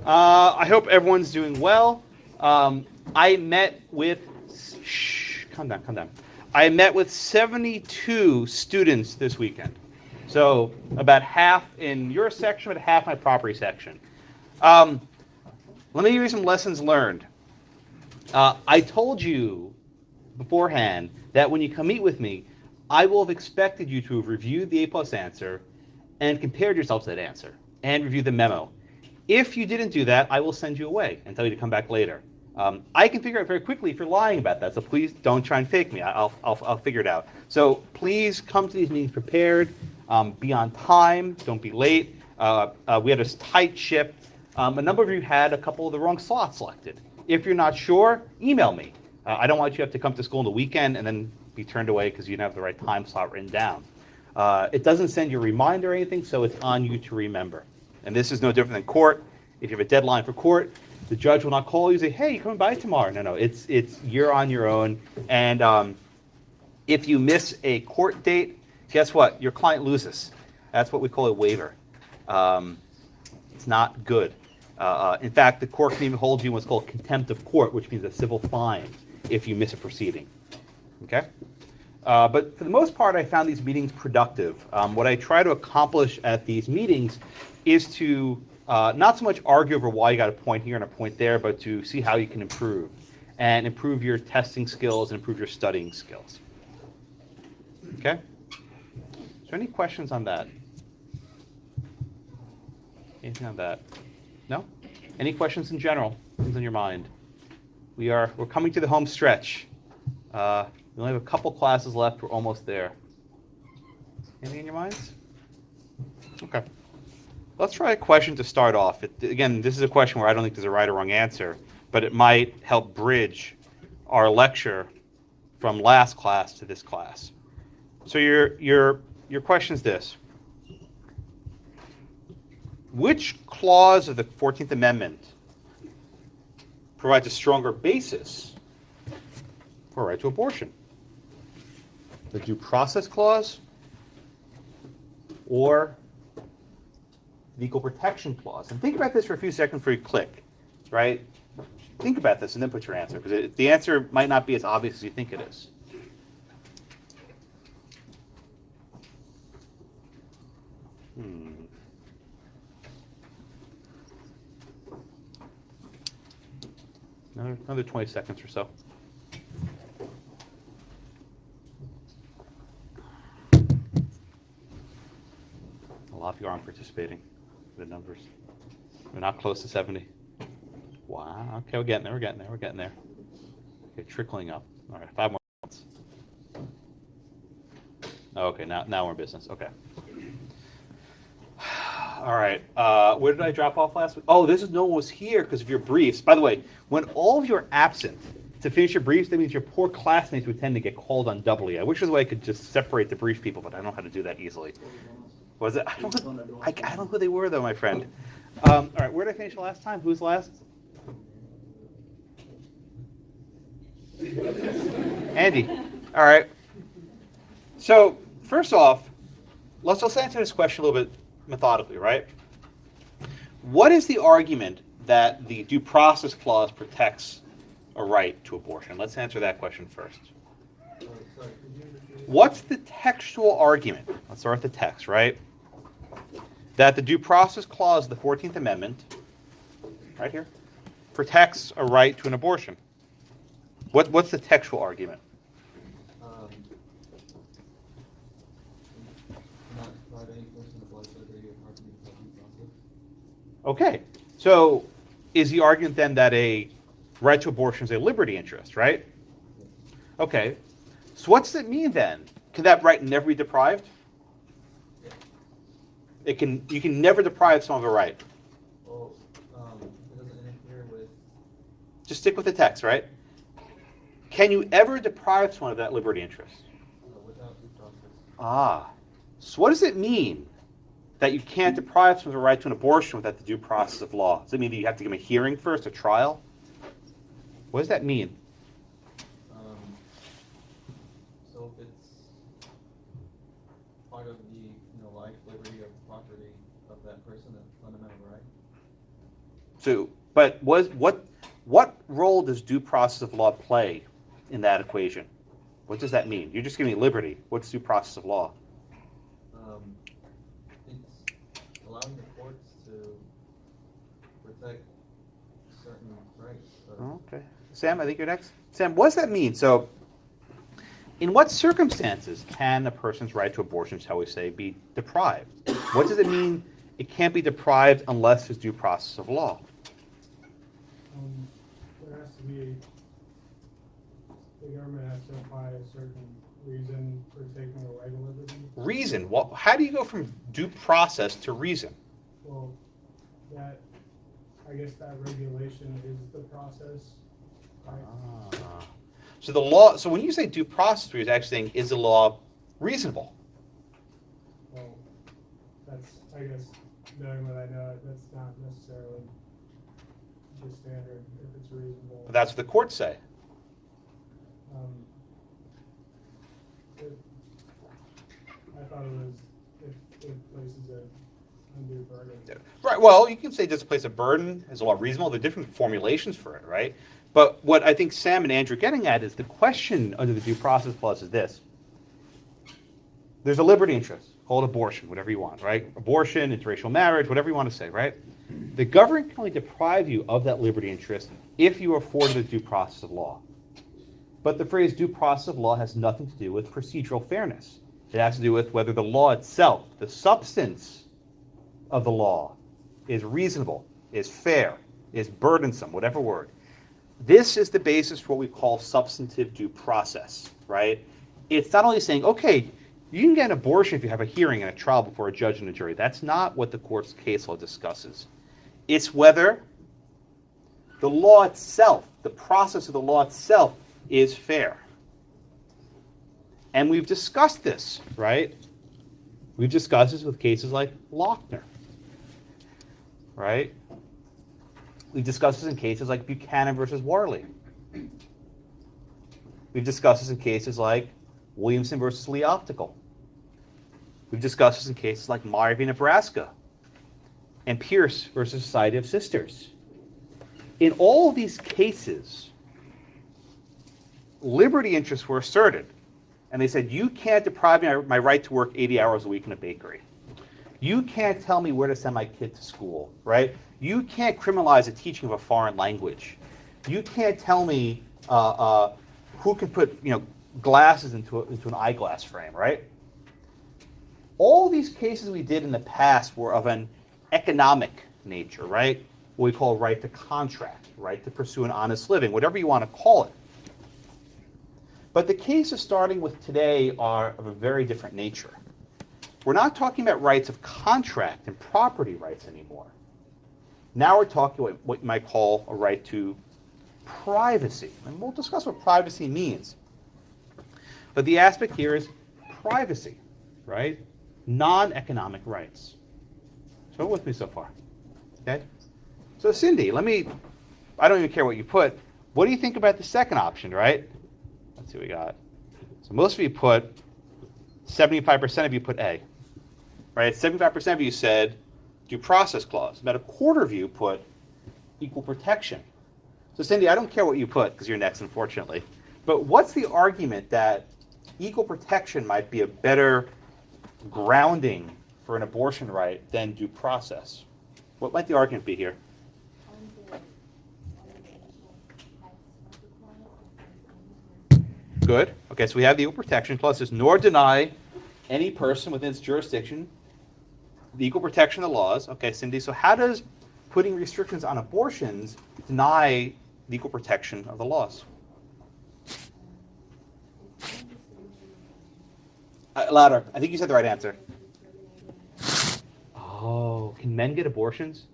I hope everyone's doing well. I met with, calm down. I met with 72 students this weekend. So about half in your section, about half my property section. Let me give you some lessons learned. I told you beforehand that when you come meet with me, I will have expected you to have reviewed the A+ answer and compared yourself to that answer and reviewed the memo. If you didn't do that, I will send you away and tell you to come back later. I can figure out very quickly if you're lying about that, so please don't try and fake me. I'll figure it out. So please come to these meetings prepared. Be on time. Don't be late. We had a tight ship. A number of you had a couple of the wrong slots selected. If you're not sure, email me. I don't want you to have to come to school on the weekend and then be turned away because you didn't have the right time slot written down. It doesn't send you a reminder or anything, so it's on you to remember. And this is no different than court. If you have a deadline for court, the judge will not call you and say, hey, you coming by tomorrow? No, it's you're on your own. And if you miss a court date, guess what? Your client loses. That's what we call a waiver. It's not good. In fact, the court can even hold you in what's called contempt of court, which means a civil fine if you miss a proceeding. Okay? But for the most part, I found these meetings productive. What I try to accomplish at these meetings is to not so much argue over why you got a point here and a point there, but to see how you can improve and improve your testing skills and improve your studying skills. Okay? Is there any questions on that? Anything on that? No? Any questions in general? Things on your mind? We're coming to the home stretch. We only have a couple classes left. We're almost there. Anything in your minds? Okay. Let's try a question to start off. Again, this is a question where I don't think there's a right or wrong answer, but it might help bridge our lecture from last class to this class. So your question is this. Which clause of the 14th Amendment provides a stronger basis for a right to abortion? The Due Process Clause or the Equal Protection Clause? And think about this for a few seconds before you click, right? Think about this and then put your answer, because the answer might not be as obvious as you think it is. Another 20 seconds or so. A lot of you aren't participating. The numbers. We're not close to 70. Wow. Okay, we're getting there. Okay, trickling up. All right, 5 more minutes. Okay, now we're in business. Okay. All right. Where did I drop off last week? Oh, no one was here because of your briefs. By the way, when all of you are absent to finish your briefs, that means your poor classmates would tend to get called on doubly. I wish there was a way I could just separate the brief people, but I don't know how to do that easily. Was it? I don't know who they were, though, my friend. All right, where did I finish last time? Who's last? Andy. All right. So, first off, let's answer this question a little bit methodically, right? What is the argument that the Due Process Clause protects a right to abortion? Let's answer that question first. What's the textual argument? Let's start with the text, right? That the Due Process Clause of the 14th Amendment, right here, protects a right to an abortion. What's the textual argument? Okay, so is the argument then that a right to abortion is a liberty interest, right? Okay, so what does it mean then? Can that right never be deprived? You can never deprive someone of a right. Well, it doesn't interfere with... Just stick with the text, right? Can you ever deprive someone of that liberty interest? Without due process. Ah, so what does it mean that you can't deprive someone of a right to an abortion without the due process of law? Does it mean that you have to give them a hearing first, a trial? What does that mean? So if it's part of the life, liberty, or property of that person, a fundamental right. So, but what role does due process of law play in that equation? What does that mean? You're just giving me liberty. What's due process of law? It's allowing the courts to protect certain rights. Okay. Sam, I think you're next. Sam, what does that mean? So, in what circumstances can a person's right to abortion, shall we say, be deprived? What does it mean it can't be deprived unless there's due process of law? There has to be, the government has to apply a certain reason for taking away the liberty. Reason? Well, how do you go from due process to reason? Well, I guess that regulation is the process. Right? So the law. So when you say due process, you're actually saying, is the law reasonable? Well, that's, I guess, knowing what I know, that's not necessarily the standard if it's reasonable. But that's what the courts say. I thought it was if places an undue burden. Right. Well, you can say does it place a burden? Is the law reasonable? There are different formulations for it, right? But what I think Sam and Andrew are getting at is the question under the due process clause is this. There's a liberty interest, call it abortion, whatever you want, right? Abortion, interracial marriage, whatever you want to say, right? The government can only deprive you of that liberty interest if you are afforded the due process of law. But the phrase due process of law has nothing to do with procedural fairness. It has to do with whether the law itself, the substance of the law, is reasonable, is fair, is burdensome, whatever word. This is the basis for what we call substantive due process, right? It's not only saying, okay, you can get an abortion if you have a hearing and a trial before a judge and a jury. That's not what the court's case law discusses. It's whether the law itself, the process of the law itself, is fair. And we've discussed this, right? We've discussed this with cases like Lochner, right? We've discussed this in cases like Buchanan versus Warley. We've discussed this in cases like Williamson versus Lee Optical. We've discussed this in cases like Meyer v. Nebraska and Pierce versus Society of Sisters. In all of these cases, liberty interests were asserted. And they said, you can't deprive me of my right to work 80 hours a week in a bakery. You can't tell me where to send my kid to school, right? You can't criminalize the teaching of a foreign language. You can't tell me who can put glasses into an eyeglass frame, right? All these cases we did in the past were of an economic nature, right? What we call right to contract, right to pursue an honest living, whatever you want to call it. But the cases starting with today are of a very different nature. We're not talking about rights of contract and property rights anymore. Now we're talking what you might call a right to privacy. And we'll discuss what privacy means. But the aspect here is privacy, right? Non-economic rights. So with me so far. Okay? So Cindy, I don't even care what you put. What do you think about the second option, right? Let's see what we got. So most of you put, 75% of you put A. Right? 75% of you said due process clause. About a quarter of you put equal protection. So Cindy, I don't care what you put because you're next, unfortunately. But what's the argument that equal protection might be a better grounding for an abortion right than due process? What might the argument be here? Good. Okay, so we have the equal protection clause says, nor deny any person within its jurisdiction the equal protection of the laws. Okay, Cindy, so how does putting restrictions on abortions deny the equal protection of the laws? Louder. I think you said the right answer. Oh, can men get abortions?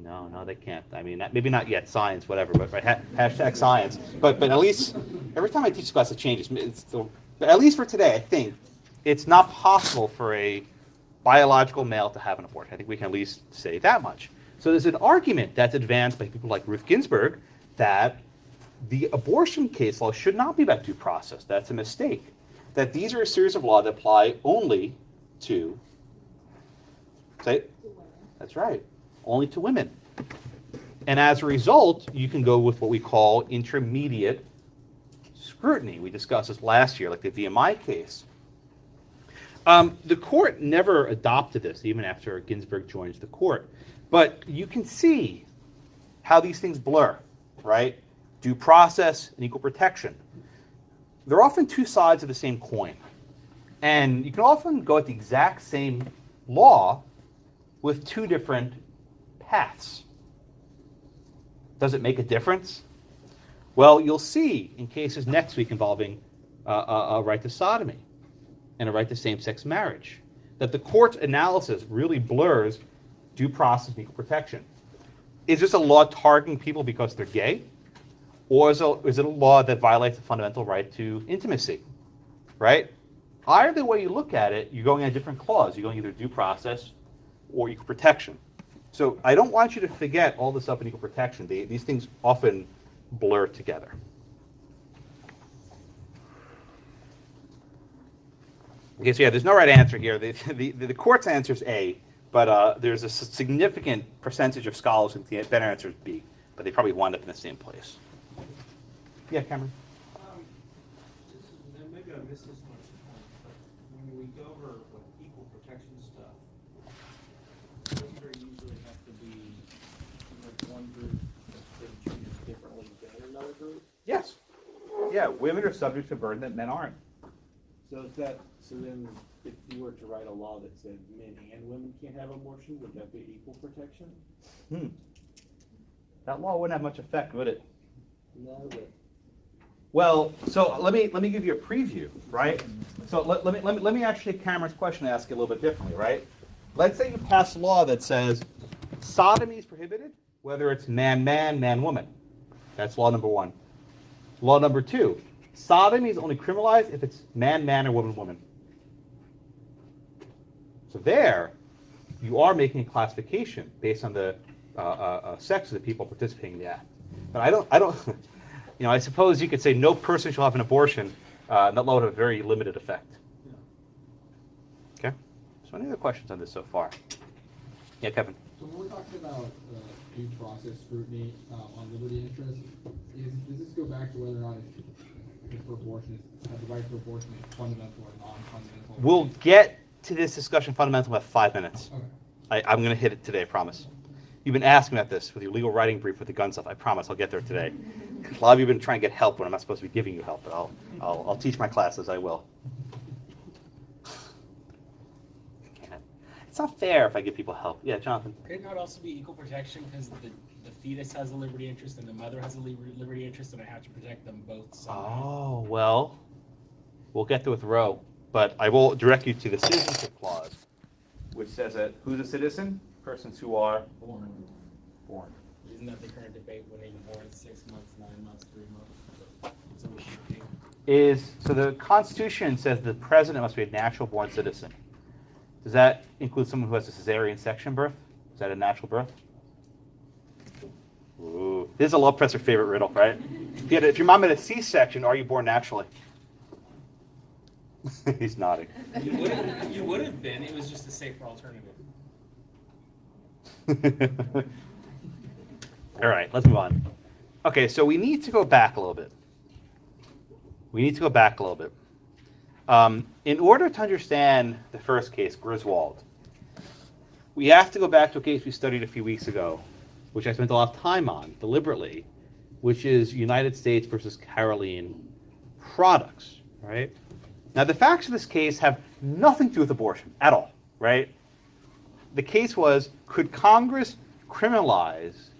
No, they can't. I mean, maybe not yet. Science, whatever. But right, hashtag science. But at least every time I teach class, it changes. But at least for today, I think it's not possible for a biological male to have an abortion. I think we can at least say that much. So there's an argument that's advanced by people like Ruth Ginsburg that the abortion case law should not be about due process. That's a mistake. That these are a series of laws that apply only to, say, that's right, only to women. And as a result, you can go with what we call intermediate scrutiny. We discussed this last year, like the VMI case. The court never adopted this, even after Ginsburg joins the court. But you can see how these things blur, right? Due process and equal protection. They're often two sides of the same coin. And you can often go at the exact same law with two different paths. Does it make a difference? Well, you'll see in cases next week involving a right to sodomy and a right to same-sex marriage that the court's analysis really blurs due process and equal protection. Is this a law targeting people because they're gay? Or is it a law that violates the fundamental right to intimacy? Right? Either way you look at it, you're going in a different clause. You're going either due process or equal protection. So I don't want you to forget all this stuff in equal protection. These things often blur together. Okay, so yeah, there's no right answer here. The court's answer is A, but there's a significant percentage of scholars who think the better answer is B, but they probably wind up in the same place. Yeah, Cameron? Maybe I missed this much, but when we go over equal protection stuff, doesn't there usually have to be like one group that's been treated differently than another group? Yes. Yeah, women are subject to a burden that men aren't. So then if you were to write a law that said men and women can't have abortion, would that be equal protection? That law wouldn't have much effect, would it? No, but Well, so let me give you a preview, right? So let me actually take Cameron's question and ask it a little bit differently, right? Let's say you pass a law that says sodomy is prohibited, whether it's man-man, man-woman. That's law number one. Law number two, sodomy is only criminalized if it's man-man or woman-woman. So there, you are making a classification based on the sex of the people participating in the act. But I don't. I suppose you could say no person shall have an abortion, and that law would have a very limited effect. Okay? So any other questions on this so far? Yeah, Kevin? So when we're talking about due process scrutiny on liberty interest, does this go back to whether or not the right to abortion is fundamental or non-fundamental? We'll get to this discussion fundamental in about 5 minutes. Okay. I'm going to hit it today, I promise. You've been asking about this with your legal writing brief with the gun stuff. I promise I'll get there today. A lot of you have been trying to get help when I'm not supposed to be giving you help, but I'll teach my classes. I will. It's not fair if I give people help. Yeah, Jonathan. Could it not also be equal protection because the fetus has a liberty interest and the mother has a liberty interest, and I have to protect them both somehow? Oh, well, we'll get there with Roe, but I will direct you to the citizenship clause, which says that who's a citizen? Persons who are born. Isn't that the current debate when they were born 6 months, 9 months, 3 months? So we should do. So the Constitution says the president must be a natural born citizen. Does that include someone who has a cesarean section birth? Is that a natural birth? Ooh, this is a law professor favorite riddle, right? If your mom had a C-section, are you born naturally? He's nodding. You would have been. It was just a safer alternative. All right, let's move on. Okay, so we need to go back a little bit. In order to understand the first case, Griswold, we have to go back to a case we studied a few weeks ago, which I spent a lot of time on, deliberately, which is United States versus Caroline Products, right? Now, the facts of this case have nothing to do with abortion at all, right? The case was, could Congress criminalize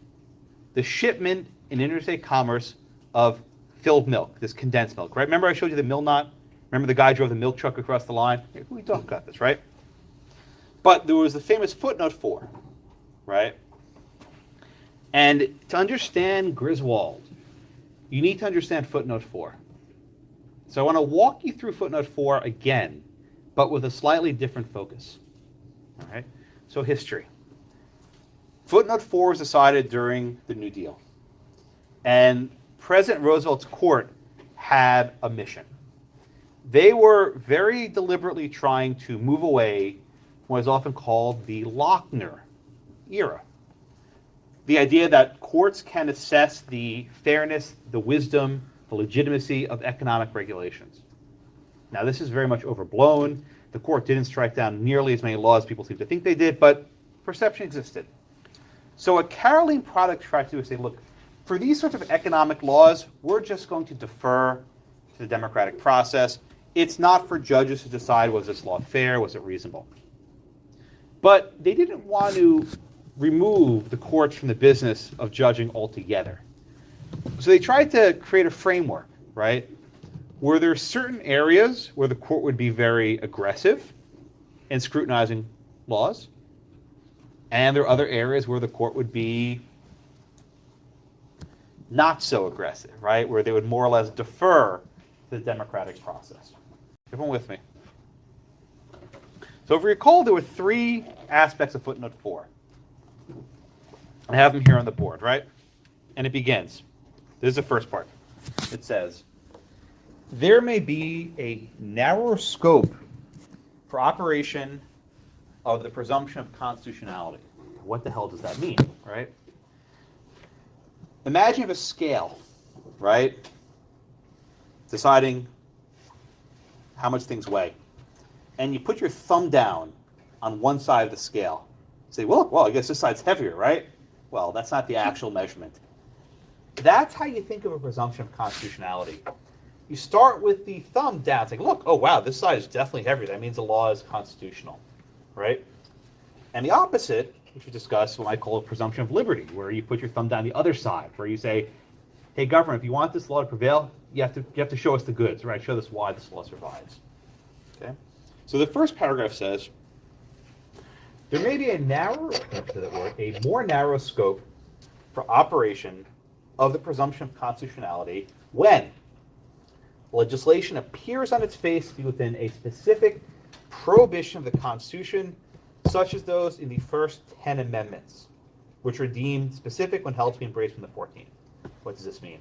the shipment in interstate commerce of filled milk, this condensed milk, right? Remember I showed you the mill knot? Remember the guy drove the milk truck across the line? We talked about this, right? But there was the famous footnote 4, right? And to understand Griswold, you need to understand footnote 4. So I want to walk you through footnote 4 again, but with a slightly different focus. All right? So history. Footnote 4 was decided during the New Deal. And President Roosevelt's court had a mission. They were very deliberately trying to move away from what is often called the Lochner era. the idea that courts can assess the fairness, the wisdom, the legitimacy of economic regulations. Now, this is very much overblown. The court didn't strike down nearly as many laws as people seem to think they did, but perception existed. So what Caroline Product tried to do is say, look, for these sorts of economic laws, we're just going to defer to the democratic process. It's not for judges to decide, was this law fair, was it reasonable? But they didn't want to remove the courts from the business of judging altogether. So they tried to create a framework, right? Were there certain areas where the court would be very aggressive in scrutinizing laws, and there are other areas where the court would be not so aggressive, right? Where they would more or less defer to the democratic process. Everyone with me? So if you recall, there were three aspects of footnote 4. I have them here on the board, right? And it begins. This is the first part. It says, there may be a narrower scope for operation of the presumption of constitutionality. What the hell does that mean, right? Imagine you have a scale, right? Deciding how much things weigh. And you put your thumb down on one side of the scale. Say, well, I guess this side's heavier, right? Well, that's not the actual measurement. That's how you think of a presumption of constitutionality. You start with the thumb down. It's like, look, oh, wow, this side is definitely heavier. That means the law is constitutional, right? And the opposite, which we discussed, what I call a presumption of liberty, where you put your thumb down the other side, where you say, hey, government, if you want this law to prevail, you have to show us the goods, right? Show us why this law survives. Okay? So the first paragraph says, there may be a more narrow scope for operation of the presumption of constitutionality when legislation appears on its face to be within a specific prohibition of the Constitution, such as those in the first 10 amendments, which are deemed specific when held to be embraced from the 14th. What does this mean?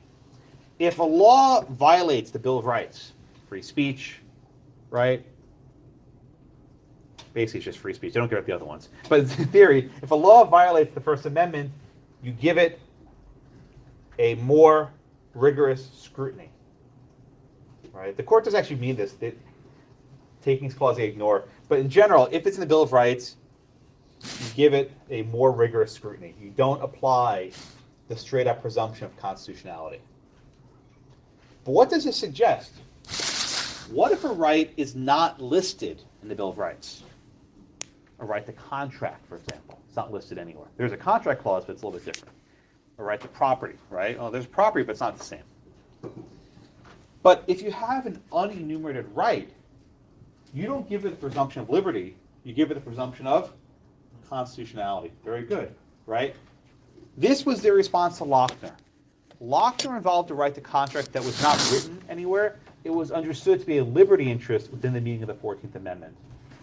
If a law violates the Bill of Rights, free speech, right? Basically, it's just free speech. They don't care about the other ones. But in theory, if a law violates the First Amendment, you give it a more rigorous scrutiny. Right? The court doesn't actually mean this. Takings clause they ignore. But in general, if it's in the Bill of Rights, you give it a more rigorous scrutiny. You don't apply the straight-up presumption of constitutionality. But what does this suggest? What if a right is not listed in the Bill of Rights? A right to contract, for example. It's not listed anywhere. There's a contract clause, but it's a little bit different. A right to property, right? Oh, there's property, but it's not the same. But if you have an unenumerated right, you don't give it the presumption of liberty. You give it the presumption of constitutionality. Very good, right? This was their response to Lochner. Lochner involved a right to contract that was not written anywhere. It was understood to be a liberty interest within the meaning of the 14th Amendment.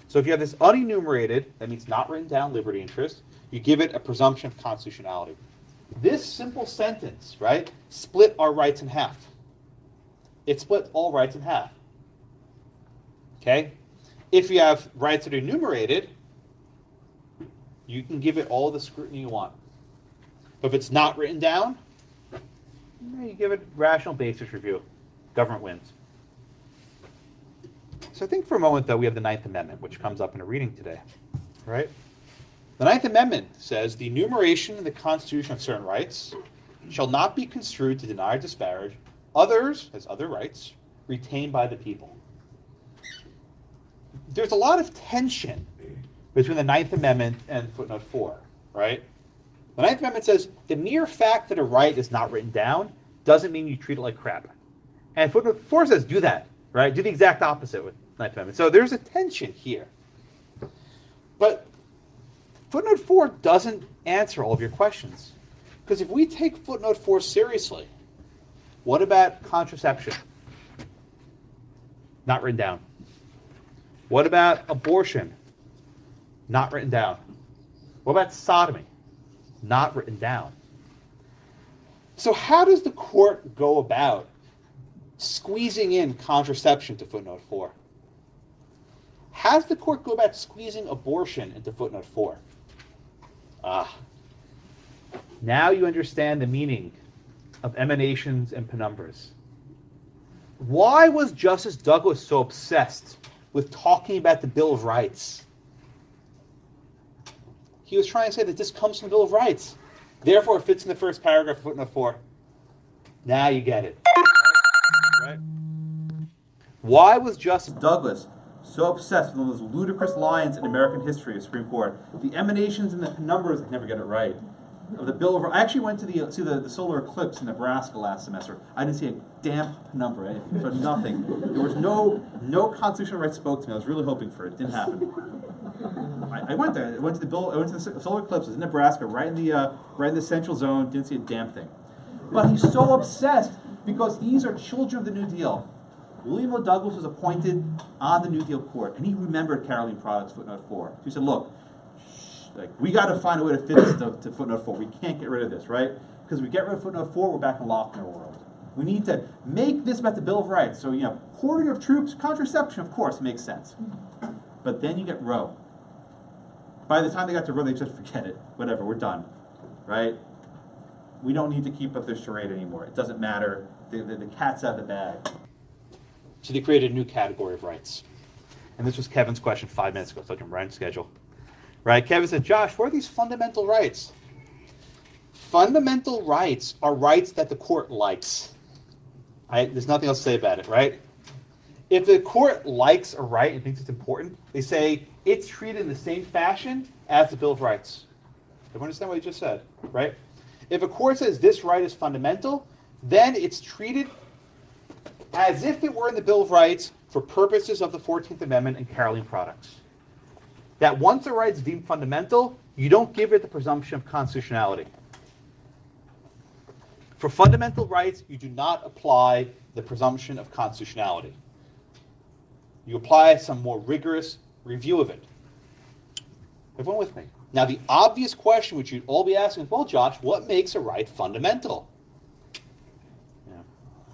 So if you have this unenumerated, that means not written down, liberty interest, you give it a presumption of constitutionality. This simple sentence, right, split our rights in half. It split all rights in half. Okay? If you have rights that are enumerated, you can give it all the scrutiny you want. But if it's not written down, you give it rational basis review. Government wins. So I think for a moment, though, we have the Ninth Amendment, which comes up in a reading today. Right? The Ninth Amendment says, the enumeration in the Constitution of certain rights shall not be construed to deny or disparage others, as other rights, retained by the people. There's a lot of tension between the Ninth Amendment and footnote 4, right? The Ninth Amendment says the mere fact that a right is not written down doesn't mean you treat it like crap. And footnote 4 says do that, right? Do the exact opposite with the Ninth Amendment. So there's a tension here. But footnote 4 doesn't answer all of your questions. Because if we take footnote 4 seriously, what about contraception? Not written down. What about abortion? Not written down. What about sodomy? Not written down. So how does the court go about squeezing in contraception to footnote 4? How does the court go about squeezing abortion into footnote 4? Now you understand the meaning of emanations and penumbras. Why was Justice Douglas so obsessed with talking about the Bill of Rights? He was trying to say that this comes from the Bill of Rights. Therefore, it fits in the first paragraph of footnote 4. Now you get it. Right? Why was Justice Douglas so obsessed with one of those ludicrous lines in American history of Supreme Court? The emanations and the penumbras, I never get it right, of the Bill of Rights. I actually went to see the solar eclipse in Nebraska last semester. I didn't see a damn penumbra. So nothing. There was no constitutional rights spoke to me. I was really hoping for it. It didn't happen. I went there. I went to the solar eclipse. It was in Nebraska, right in the central zone. Didn't see a damn thing. But he's so obsessed because these are children of the New Deal. William O. Douglas was appointed on the New Deal court, and he remembered Caroline Products footnote 4. He said, "Look, we got to find a way to fit this to footnote 4. We can't get rid of this, right? Because if we get rid of footnote 4, we're back in Lochner world. We need to make this about the Bill of Rights. So, quartering of troops, contraception, of course, makes sense. But then you get Roe. By the time they got to Roe, they just forget it. Whatever, we're done, right? We don't need to keep up this charade anymore. It doesn't matter. The cat's out of the bag." So they created a new category of rights. And this was Kevin's question 5 minutes ago, so I can write on schedule. Right? Kevin said, "Josh, what are these fundamental rights?" Fundamental rights are rights that the court likes. There's nothing else to say about it, right? If the court likes a right and thinks it's important, they say it's treated in the same fashion as the Bill of Rights. Everyone understand what he just said, right? If a court says this right is fundamental, then it's treated as if it were in the Bill of Rights for purposes of the 14th Amendment and Caroline Products. That once a right is deemed fundamental, you don't give it the presumption of constitutionality. For fundamental rights, you do not apply the presumption of constitutionality. You apply some more rigorous review of it. Everyone with me? Now, the obvious question which you'd all be asking is, well, Josh, what makes a right fundamental?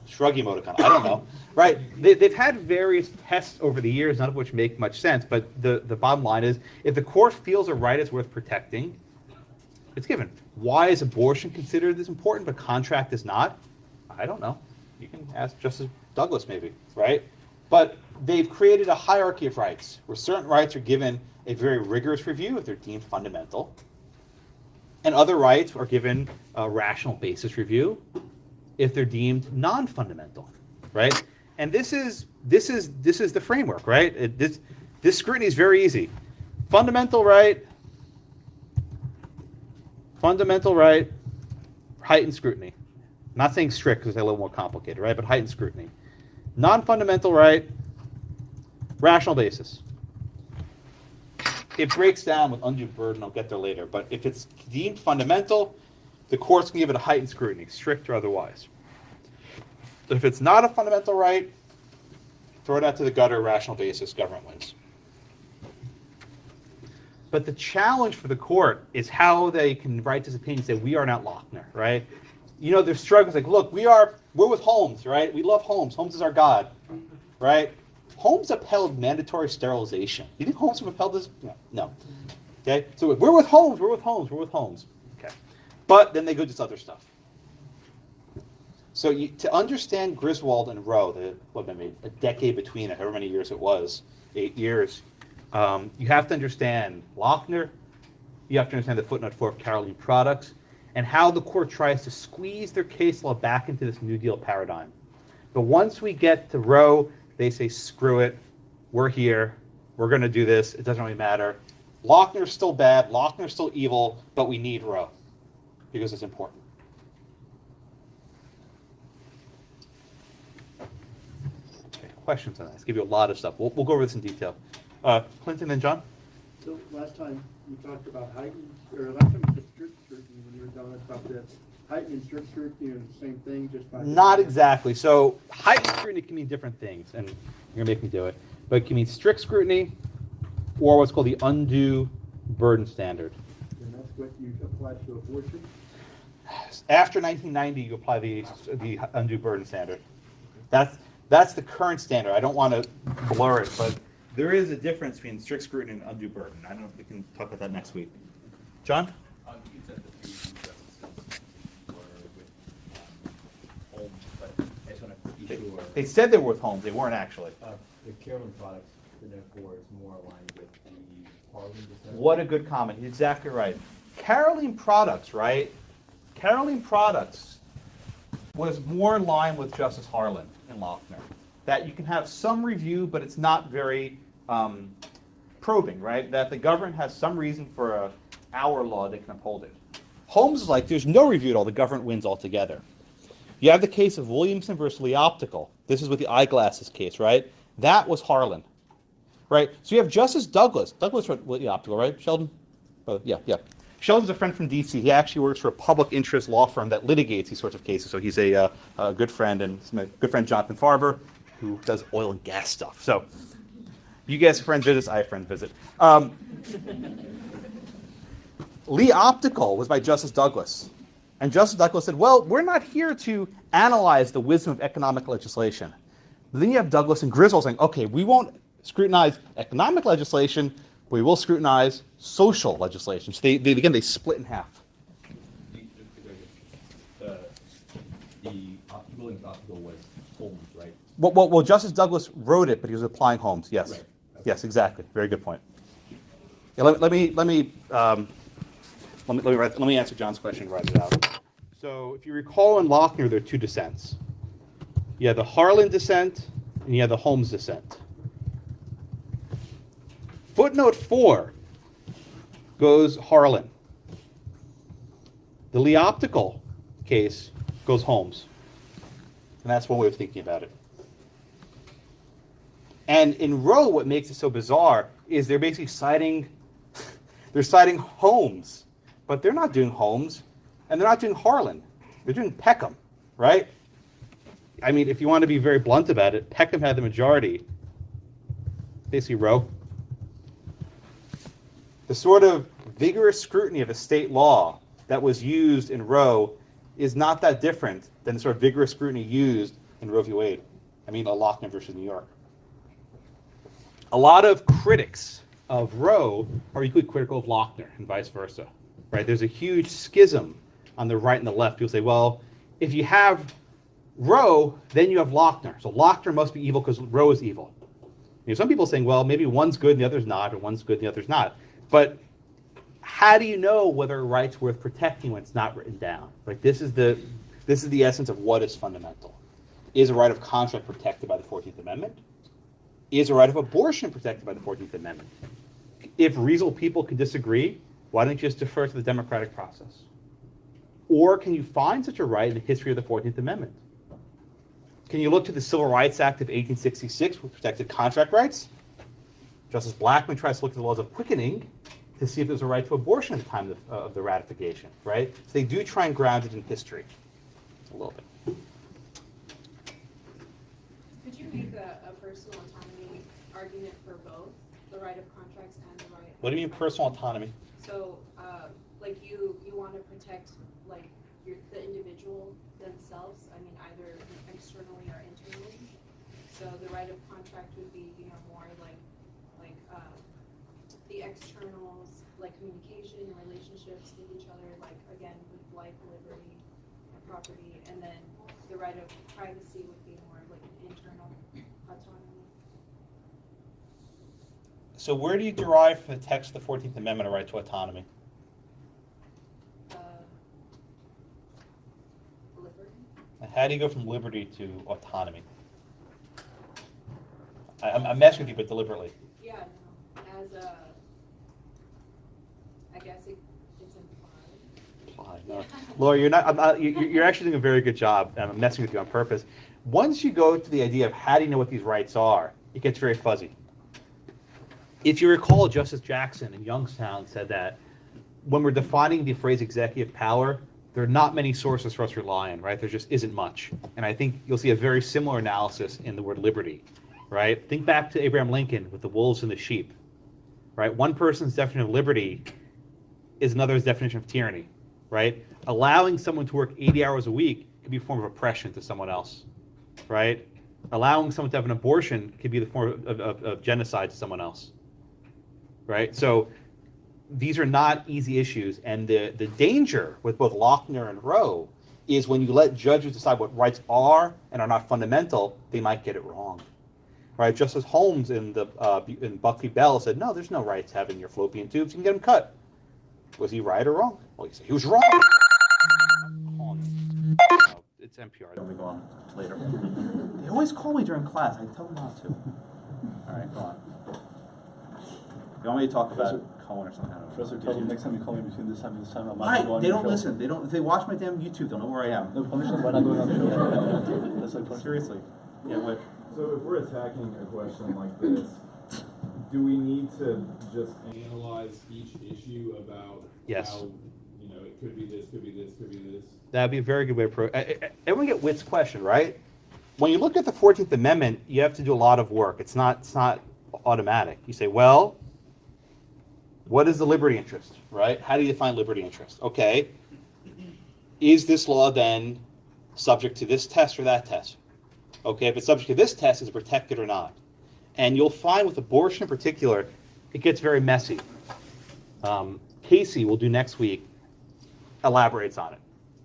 Shrug emoticon, I don't know. Right? They've had various tests over the years, none of which make much sense, but the bottom line is, if the court feels a right is worth protecting, it's given. Why is abortion considered as important, but contract is not? I don't know. You can ask Justice Douglas maybe, right? But they've created a hierarchy of rights, where certain rights are given a very rigorous review if they're deemed fundamental, and other rights are given a rational basis review if they're deemed non-fundamental, right? And this is the framework, right? This scrutiny is very easy. Fundamental right, heightened scrutiny. I'm not saying strict because they're a little more complicated, right? But heightened scrutiny. Non-fundamental right, rational basis. It breaks down with undue burden. I'll get there later. But if it's deemed fundamental, the courts can give it a heightened scrutiny, strict or otherwise. If it's not a fundamental right, throw it out to the gutter, rational basis, government wins. But the challenge for the court is how they can write this opinion and say, we are not Lochner, right? There's struggles like, look, we're with Holmes, right? We love Holmes. Holmes is our God, right? Holmes upheld mandatory sterilization. You think Holmes have upheld this? No. Okay? So we're with Holmes. Okay. But then they go to this other stuff. So to understand Griswold and Roe, a decade between it, however many years it was, 8 years, you have to understand Lochner, you have to understand the footnote 4 of Caroline Products, and how the court tries to squeeze their case law back into this New Deal paradigm. But once we get to Roe, they say, screw it, we're here, we're going to do this, it doesn't really matter. Lochner's still bad, Lochner's still evil, but we need Roe because it's important. Okay, questions on that? Let's give you a lot of stuff. We'll go over this in detail. Clinton and John? So last time you talked about heightened, or last time you said strict scrutiny when you were telling us about this. Heightened and strict scrutiny are the same thing, just by... Not exactly. So heightened scrutiny can mean different things, and you're going to make me do it. But it can mean strict scrutiny or what's called the undue burden standard. And that's what you apply to abortion? After 1990, you apply the undue burden standard. That's the current standard. I don't want to blur it, but there is a difference between strict scrutiny and undue burden. I don't know if we can talk about that next week. John? You said the three justices or They said they were with Holmes, they weren't actually. the Carolyn products, therefore, is more aligned with the Harlan dissent? What a good comment. He's exactly right. Caroline Products, right? Caroline Products was more in line with Justice Harlan and Lochner. That you can have some review, but it's not very probing, right? That the government has some reason for our law, they can uphold it. Holmes is like, there's no review at all, the government wins altogether. You have the case of Williamson versus Lee Optical. This is with the eyeglasses case, right? That was Harlan, right? So you have Justice Douglas. Douglas wrote Lee Optical, right, Sheldon? Oh, yeah. Sheldon's a friend from D.C. He actually works for a public interest law firm that litigates these sorts of cases. So he's a good friend, and my good friend Jonathan Farber, who does oil and gas stuff. So you guys have friends visit, I have friends visit. Lee Optical was by Justice Douglas. And Justice Douglas said, well, we're not here to analyze the wisdom of economic legislation. But then you have Douglas and Griswold saying, okay, we won't scrutinize economic legislation, but we will scrutinize social legislation. So they split in half. The Williams Optical was Holmes, right? Well, Justice Douglas wrote it, but he was applying Holmes. Yes, Right. Okay. Yes, exactly. Very good point. Yeah, let me answer John's question and write it out. So, if you recall in Lochner, there are two dissents. You have the Harlan dissent, and you have the Holmes dissent. Footnote 4 goes Harlan. The Lee Optical case goes Holmes. And that's one way of thinking about it. And in Roe, what makes it so bizarre is they're basically citing Holmes, but they're not doing Holmes, and they're not doing Harlan. They're doing Peckham, right? I mean, if you want to be very blunt about it, Peckham had the majority. Basically, Roe. The sort of vigorous scrutiny of a state law that was used in Roe is not that different than the sort of vigorous scrutiny used in Roe v. Wade. I mean, Lochner versus New York. A lot of critics of Roe are equally critical of Lochner and vice versa, right? There's a huge schism on the right and the left. People say, well, if you have Roe, then you have Lochner. So Lochner must be evil because Roe is evil. You know, some people are saying, well, maybe one's good and the other's not, or one's good and the other's not. But how do you know whether a right's worth protecting when it's not written down? Like this is the essence of what is fundamental. Is a right of contract protected by the 14th Amendment? Is a right of abortion protected by the 14th Amendment? If reasonable people can disagree, why don't you just defer to the democratic process? Or can you find such a right in the history of the 14th Amendment? Can you look to the Civil Rights Act of 1866, which protected contract rights? Justice Blackmun tries to look at the laws of quickening to see if there's a right to abortion at the time of the ratification, right? So they do try and ground it in history a little bit. Could you make a personal autonomy argument for both the right of contracts and the right? What do you mean personal autonomy? So, like you want to protect like the individual themselves. I mean, either externally or internally. So the right of contract would be, more like the externals, like communication and relationships with each other, like again with life, liberty, and property, and then the right of privacy would be more like an internal autonomy. So where do you derive from the text of the 14th Amendment a right to autonomy? Liberty. How do you go from liberty to autonomy? I'm messing with you, but deliberately. Yeah, no. As a, I guess it's implied. No. Laura, you're actually doing a very good job. I'm messing with you on purpose. Once you go to the idea of how do you know what these rights are, it gets very fuzzy. If you recall, Justice Jackson in Youngstown said that when we're defining the phrase executive power, there are not many sources for us to rely on, right? There just isn't much. And I think you'll see a very similar analysis in the word liberty, right? Think back to Abraham Lincoln with the wolves and the sheep, right? One person's definition of liberty is another's definition of tyranny, right? Allowing someone to work 80 hours a week could be a form of oppression to someone else, right? Allowing someone to have an abortion could be the form of genocide to someone else, right? So these are not easy issues, and the danger with both Lochner and Roe is when you let judges decide what rights are and are not fundamental, they might get it wrong. Right? Justice Holmes in Buckley Bail said, no, there's no right to having your fallopian tubes. You can get them cut. Was he right or wrong? Well, he said he was wrong. No, it's NPR. Don't we go on later? They always call me during class. I tell them not to. All right, go on. You want me to talk about Cohen or something? I don't know. Professor, tell them next time you call me between this time and this time, I'm not Right, going they on don't your show. listen. They don't. If they watch my damn YouTube, they'll know where I am. No, punish them by not going on the show. That's like punishment. Seriously. Yeah, what? So if we're attacking a question like this, do we need to just analyze each issue about Yes. how, it could be this, could be this, could be this? That'd be a very good way to everyone get Witt's question, right? When you look at the 14th Amendment, you have to do a lot of work. It's not automatic. You say, well, what is the liberty interest, right? How do you define liberty interest? Okay, is this law then subject to this test or that test? Okay, if it's subject to this test, is it protected or not? And you'll find with abortion in particular, it gets very messy. Casey will do next week, elaborates on it.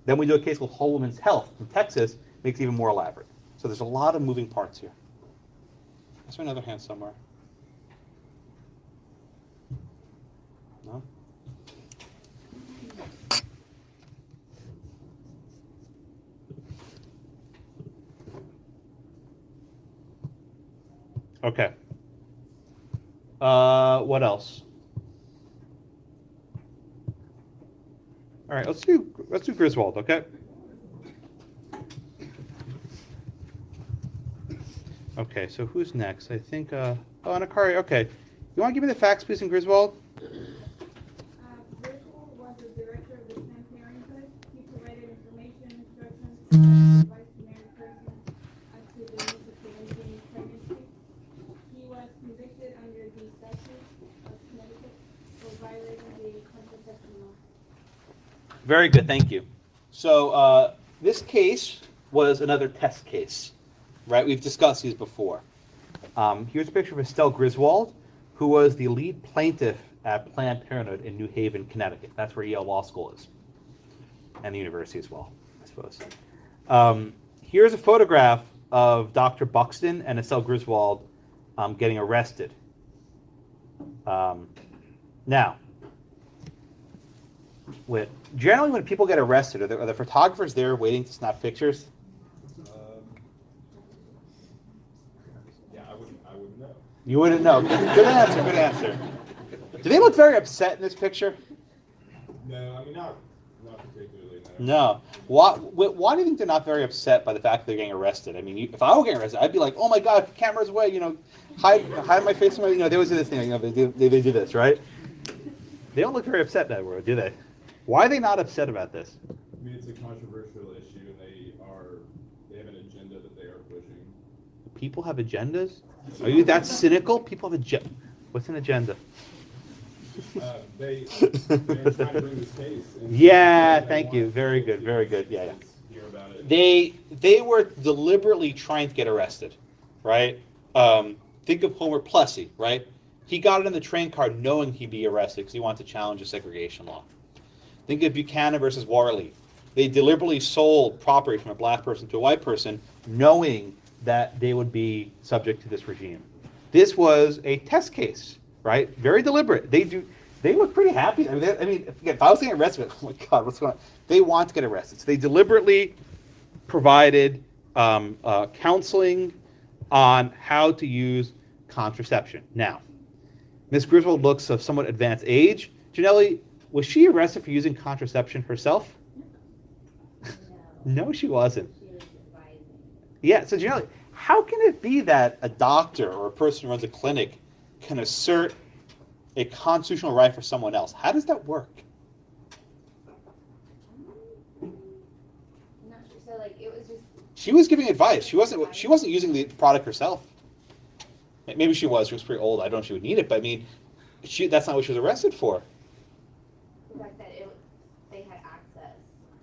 Then we do a case called Whole Woman's Health from Texas, makes it even more elaborate. So there's a lot of moving parts here. Is there another hand somewhere? No? Okay. What else? All right, let's do Griswold, okay? Okay, so who's next? I think Anakari, okay. You want to give me the facts, please, in Griswold? Griswold was the director of the Planned Parenthood. He provided information, instructions, and advice to married persons as to the use of preventing pregnancy. He was convicted under the statute of Connecticut for violating the contraception law. Very good, thank you. So this case was another test case, right? We've discussed these before. Here's a picture of Estelle Griswold, who was the lead plaintiff at Planned Parenthood in New Haven, Connecticut. That's where Yale Law School is, and the university as well, I suppose. Here's a photograph of Dr. Buxton and Estelle Griswold getting arrested. Now, generally when people get arrested, are the photographers there waiting to snap pictures? Yeah, I wouldn't know. You wouldn't know. Good answer, good answer. Do they look very upset in this picture? No, I mean, not particularly. No. Why do you think they're not very upset by the fact that they're getting arrested? I mean, if I were getting arrested, I'd be like, oh my God, camera's away, hide my face, they always do this thing, they do this, right? They don't look very upset that way, do they? Why are they not upset about this? I mean, it's a controversial issue, and they have an agenda that they are pushing. People have agendas? Are you that cynical? People have agenda. What's an agenda? They're trying to bring this case. Yeah, thank you. Very good, very good. Yeah. Hear about it. They were deliberately trying to get arrested, right? Think of Homer Plessy, right? He got it in the train car knowing he'd be arrested because he wanted to challenge the segregation law. Think of Buchanan versus Warley. They deliberately sold property from a black person to a white person knowing that they would be subject to this regime. This was a test case, right? Very deliberate. They look pretty happy. I mean, if I was getting arrested, oh my God, what's going on? They want to get arrested. So they deliberately provided counseling on how to use contraception. Now, Ms. Griswold looks of somewhat advanced age. Janelle, was she arrested for using contraception herself? No, she wasn't. She was advising. Yeah, so Janelle, how can it be that a doctor or a person who runs a clinic can assert a constitutional right for someone else? How does that work? I'm not sure. So it was just. She was giving advice. She wasn't using the product herself. Maybe she was. She was pretty old. I don't know if she would need it, but I mean, that's not what she was arrested for. The fact that they had access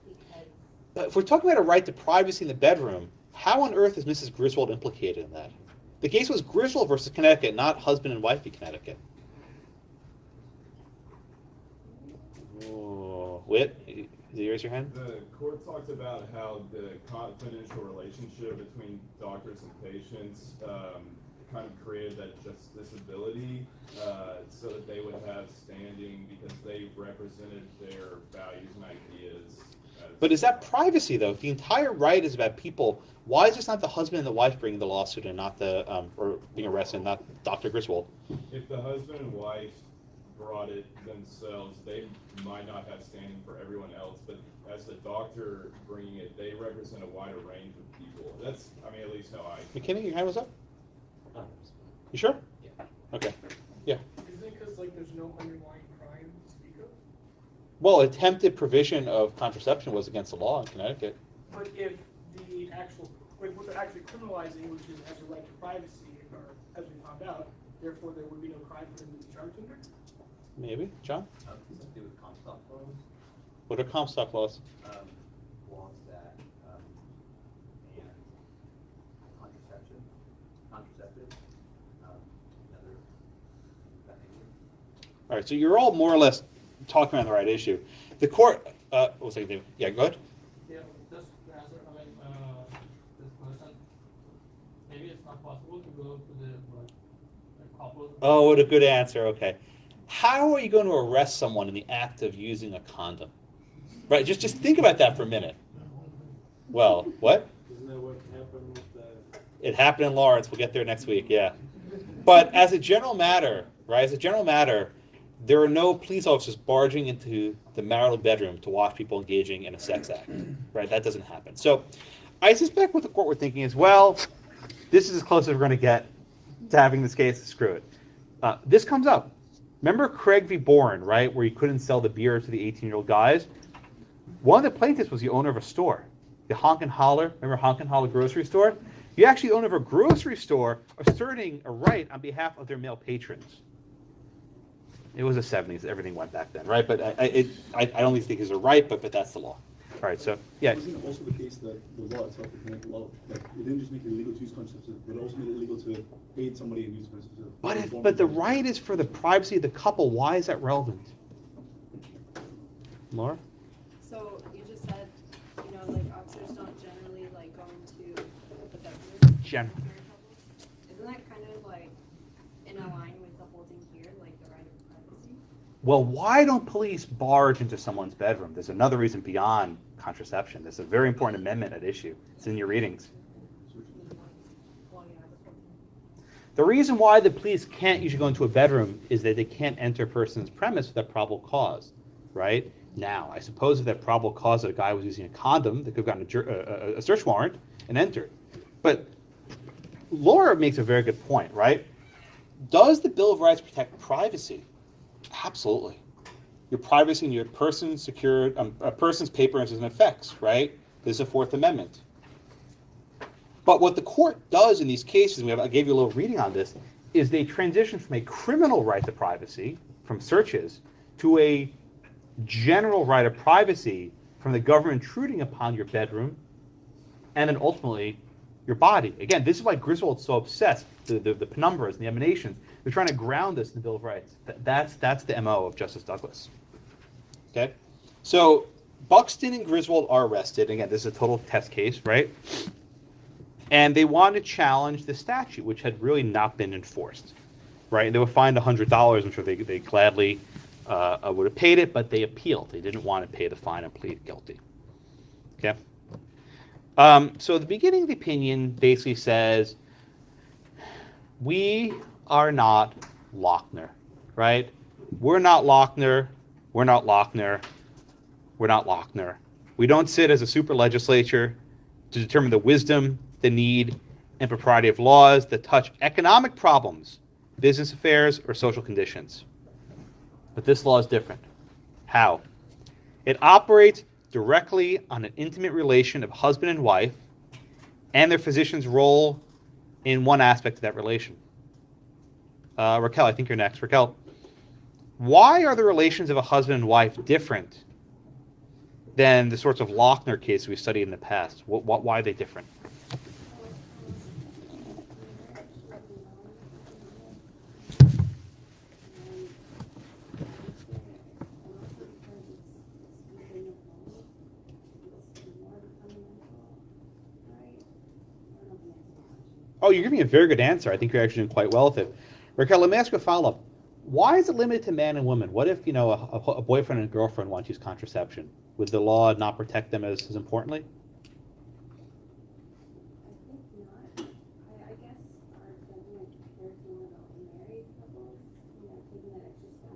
because. If we're talking about a right to privacy in the bedroom, how on earth is Mrs. Griswold implicated in that? The case was Griswold versus Connecticut, not husband and wifey Connecticut. Oh, Whit, Did you raise your hand? The court talked about how the confidential relationship between doctors and patients kind of created that justiciability so that they would have standing because they represented their values and ideas. But is that privacy, though? If the entire right is about people, why is this not the husband and the wife bringing the lawsuit and not the, or being arrested, and not Dr. Griswold? If the husband and wife brought it themselves, they might not have standing for everyone else, but as the doctor bringing it, they represent a wider range of people. That's, I mean, at least how I... McKinney, your hand was up? You sure? Yeah. Okay. Yeah. Isn't it because like there's no underlying crime to speak of? Well, attempted provision of contraception was against the law in Connecticut. But if the actual, like what they're actually criminalizing, which is has a right to privacy, or as we found out, therefore there would be no crime for them to be charged under? Maybe. John? Something to do with Comstock laws. What are Comstock laws? Laws that, and contraceptive, other, that nature. All right, so you're all more or less talking around the right issue. The court, what's that name? Yeah, go ahead. Yeah, just to answer, I mean, this person, maybe it's not possible to go to the couple. Oh, what a good answer. Okay. How are you going to arrest someone in the act of using a condom? Right, just think about that for a minute. Well, what? Isn't that what happened with the... It happened in Lawrence. We'll get there next week, yeah. But as a general matter, right, there are no police officers barging into the marital bedroom to watch people engaging in a sex act, right? That doesn't happen. So I suspect what the court were thinking is, well, this is as close as we're going to get to having this case. Screw it. This comes up. Remember Craig v. Bourne, right, where you couldn't sell the beer to the 18-year-old guys? One of the plaintiffs was the owner of a store, the Honk and Holler. Remember Honk and Holler grocery store? You actually owner of a grocery store asserting a right on behalf of their male patrons. It was the 70s. Everything went back then, right? But I don't even think it's a right, but that's the law. All right, so, yeah. Wasn't it also the case that the law itself, the Connecticut law, that it didn't just make it illegal to use contraceptives, but it also made it illegal to aid somebody in using contraceptives? But the right is for the privacy of the couple. Why is that relevant? Laura? So you just said, you know, like officers don't generally like go into the bedroom. Generally. Isn't that kind of like in line with the whole thing here, like the right of privacy? Well, why don't police barge into someone's bedroom? There's another reason beyond contraception. There's a very important amendment at issue. It's in your readings. The reason why the police can't usually go into a bedroom is that they can't enter a person's premise without probable cause, right? Now, I suppose if that probable cause that a guy was using a condom, they could have gotten a search warrant and entered. But Laura makes a very good point, right? Does the Bill of Rights protect privacy? Absolutely. Your privacy and your person's secured, a person's papers and effects, right? This is the Fourth Amendment. But what the court does in these cases, and I gave you a little reading on this, is they transition from a criminal right to privacy, from searches, to a general right of privacy from the government intruding upon your bedroom, and then ultimately your body. Again, this is why Griswold's so obsessed, the Penumbras and the emanations. They're trying to ground this in the Bill of Rights. That's the MO of Justice Douglas. Okay? So Buxton and Griswold are arrested. Again, this is a total test case, right? And they wanted to challenge the statute, which had really not been enforced, right? And they were fined $100. I'm sure they gladly would have paid it, but they appealed. They didn't want to pay the fine and plead guilty. Okay? So the beginning of the opinion basically says, we are not Lochner, right? We're not Lochner. We're not Lochner. We're not Lochner. We don't sit as a super legislature to determine the wisdom, the need, and propriety of laws that touch economic problems, business affairs, or social conditions. But this law is different. How? It operates directly on an intimate relation of husband and wife and their physician's role in one aspect of that relation. Raquel, I think you're next. Raquel, why are the relations of a husband and wife different than the sorts of Lochner cases we studied in the past? Why are they different? Oh, you're giving me a very good answer. I think you're actually doing quite well with it. Raquel, let me ask you a follow-up. Why is it limited to man and woman? What if, a boyfriend and a girlfriend want to use contraception? Would the law not protect them as importantly? I think not. I guess our government cares more about married couples, taking that extra step.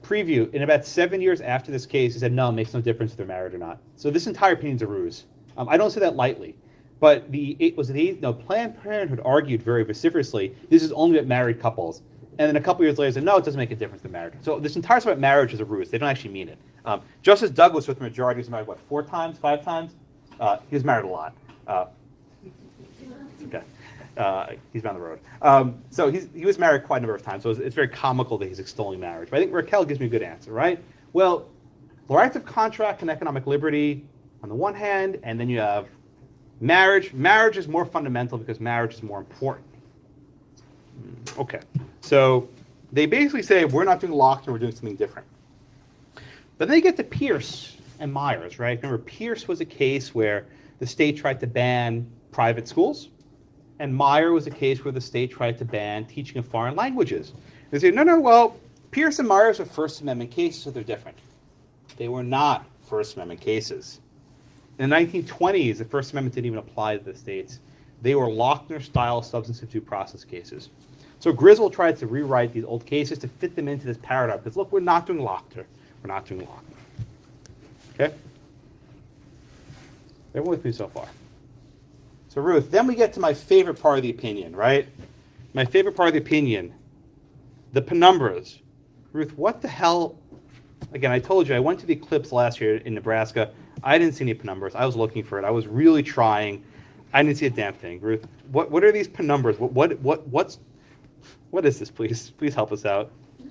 Preview, in about 7 years after this case, he said, no, it makes no difference if they're married or not. So this entire opinion is a ruse. I don't say that lightly. But Planned Parenthood argued very vociferously, this is only about married couples. And then a couple years later, said, no, it doesn't make a difference to marriage. So this entire stuff about marriage is a ruse. They don't actually mean it. Justice Douglas, with the majority, was married, 4 times, 5 times? He was married a lot. Okay. He's down the road. So he was married quite a number of times. So it's very comical that he's extolling marriage. But I think Raquel gives me a good answer, right? Well, the rights of contract and economic liberty on the one hand, and then you have marriage. Marriage is more fundamental because marriage is more important. Okay. So they basically say, we're not doing Lochner, we're doing something different. But then they get to Pierce and Myers, right? Remember, Pierce was a case where the state tried to ban private schools, and Meyer was a case where the state tried to ban teaching of foreign languages. They say, well, Pierce and Myers are First Amendment cases, so they're different. They were not First Amendment cases. In the 1920s, the First Amendment didn't even apply to the states. They were Lochner-style substantive due process cases. So Griswold tried to rewrite these old cases to fit them into this paradigm. Because look, we're not doing Lochner. We're not doing Lochner. Okay? Everyone with me so far? So Ruth, then we get to my favorite part of the opinion, right? My favorite part of the opinion, the penumbras. Ruth, what the hell? Again, I told you, I went to the eclipse last year in Nebraska. I didn't see any penumbras. I was looking for it. I was really trying. I didn't see a damn thing. Ruth, what are these penumbras? What is this, please? Please help us out. So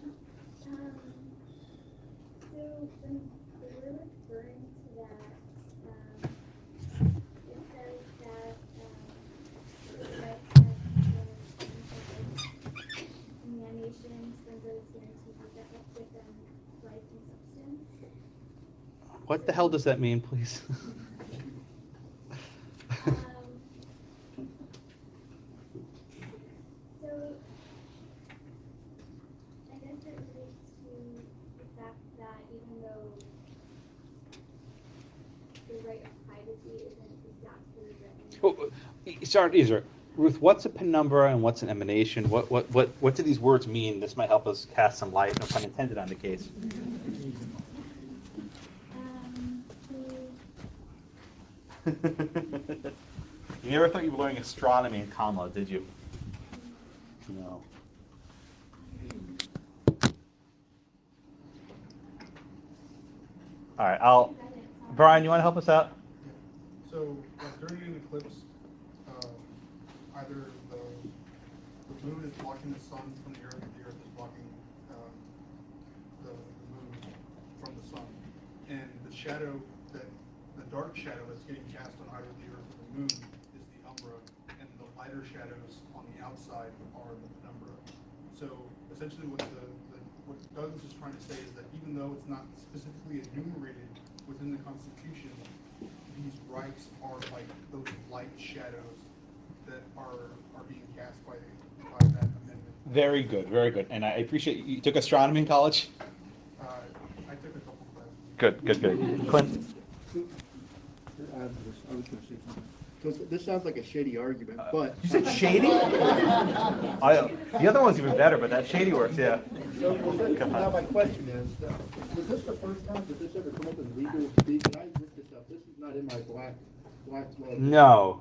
when they were referring to that, it says that the rights of nations from those guarantees that give them life and substance. What the hell does that mean, please? Sorry, Ezra. Ruth, what's a penumbra and what's an emanation? What do these words mean? This might help us cast some light, no pun intended, on the case. You never thought you were learning astronomy in ConLaw, did you? No. All right, Brian, you want to help us out? So during an eclipse, either the moon is blocking the sun from the earth is blocking the moon from the sun. And the dark shadow that's getting cast on either the earth or the moon is the umbra, and the lighter shadows on the outside are the penumbra. So essentially what Douglas is trying to say is that even though it's not specifically enumerated within the Constitution, these rights are like those light shadows that are being cast by that amendment. Very good, very good. And I appreciate you took astronomy in college? I took a couple classes. Good. Clint? I was going to say something. So this sounds like a shady argument, but... You said shady? The other one's even better, but that shady works, yeah. So now my question is, was this the first time that this ever come up in legal speak? And I looked this up. This is not in my black law.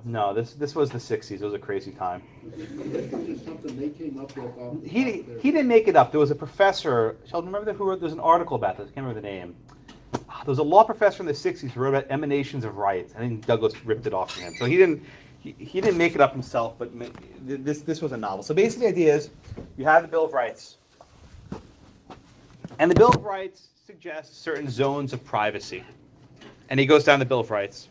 No. This was the 60s. It was a crazy time. This is just something they came up with. He didn't make it up. There was a professor. Sheldon, remember who wrote? There's an article about this. I can't remember the name. There was a law professor in the 60s who wrote about emanations of rights. I think Douglas ripped it off from him. So he didn't make it up himself, but this was a novel. So basically the idea is you have the Bill of Rights. And the Bill of Rights suggests certain zones of privacy. And he goes down the Bill of Rights.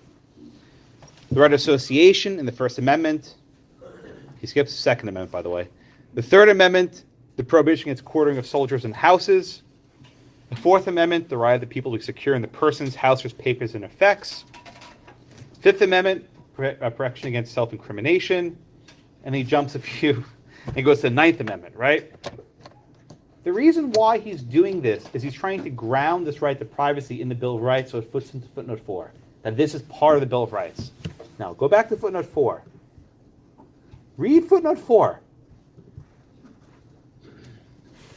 The right of association in the First Amendment. He skips the Second Amendment, by the way. The Third Amendment, the prohibition against quartering of soldiers in houses. The Fourth Amendment, the right of the people to secure in the persons, houses, papers, and effects. Fifth Amendment, protection against self-incrimination. and he jumps a few and goes to the Ninth Amendment, right? The reason why he's doing this is he's trying to ground this right to privacy in the Bill of Rights, so it fits into footnote 4, that this is part of the Bill of Rights. Now, go back to footnote 4. Read footnote 4.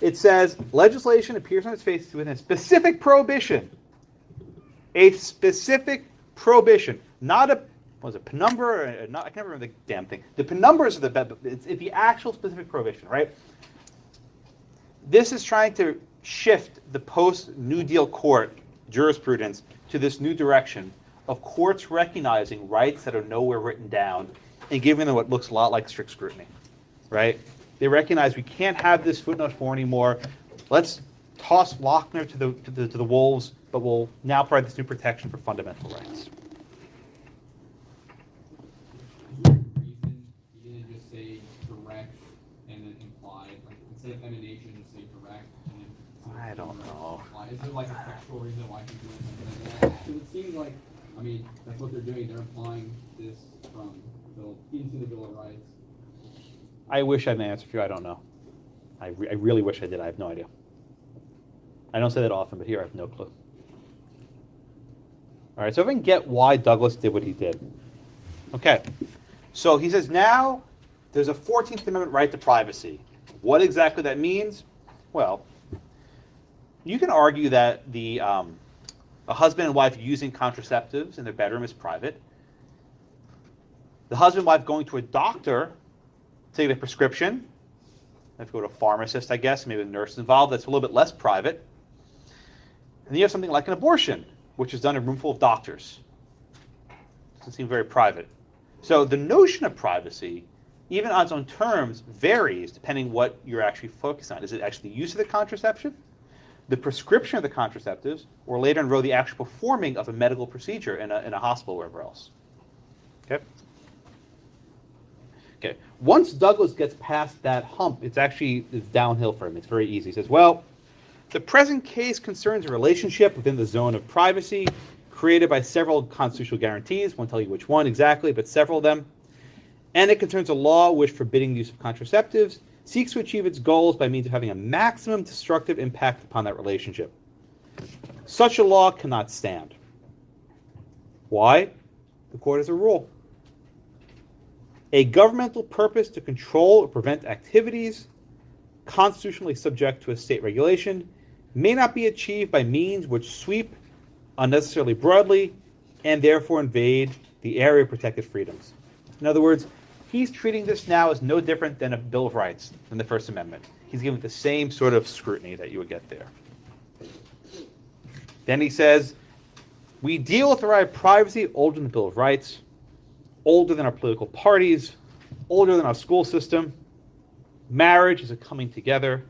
It says, legislation appears on its face within a specific prohibition. A specific prohibition. Not a, what was it, penumbra? Not, I can't remember the damn thing. The penumbras are it's the actual specific prohibition, right? This is trying to shift the post-New Deal court jurisprudence to this new direction of courts recognizing rights that are nowhere written down and giving them what looks a lot like strict scrutiny, right? They recognize we can't have this footnote 4 anymore. Let's toss Lochner to the wolves, but we'll now provide this new protection for fundamental rights. Reason you didn't just say direct and then implied, like instead of emanation, just say direct and then. I don't know. Is there like a textual reason why he's doing something like that? Because it seems like, I mean, that's what they're doing. They're implying this from the bill into the Bill of Rights. I wish I had an answer for you. I don't know. I really wish I did. I have no idea. I don't say that often, but here I have no clue. All right, so if I can get why Douglas did what he did. Okay, so he says now there's a 14th Amendment right to privacy. What exactly that means? Well, you can argue that a husband and wife using contraceptives in their bedroom is private. The husband and wife going to a doctor to get a prescription. If you go to a pharmacist, I guess, maybe a nurse involved, that's a little bit less private. And then you have something like an abortion, which is done in a room full of doctors. Doesn't seem very private. So the notion of privacy, even on its own terms, varies depending what you're actually focused on. Is it actually the use of the contraception, the prescription of the contraceptives, or later in the row, the actual performing of a medical procedure in a hospital or wherever else? Okay. Okay. Once Douglas gets past that hump, it's downhill for him. It's very easy. He says, well, the present case concerns a relationship within the zone of privacy created by several constitutional guarantees. Won't tell you which one exactly, but several of them. And it concerns a law which, forbidding the use of contraceptives, seeks to achieve its goals by means of having a maximum destructive impact upon that relationship. Such a law cannot stand. Why? The court has a rule. A governmental purpose to control or prevent activities constitutionally subject to a state regulation may not be achieved by means which sweep unnecessarily broadly and therefore invade the area of protected freedoms. In other words, he's treating this now as no different than a Bill of Rights, than the First Amendment. He's giving it the same sort of scrutiny that you would get there. Then he says, we deal with the right of privacy older than the Bill of Rights, older than our political parties, older than our school system. Marriage is a coming together.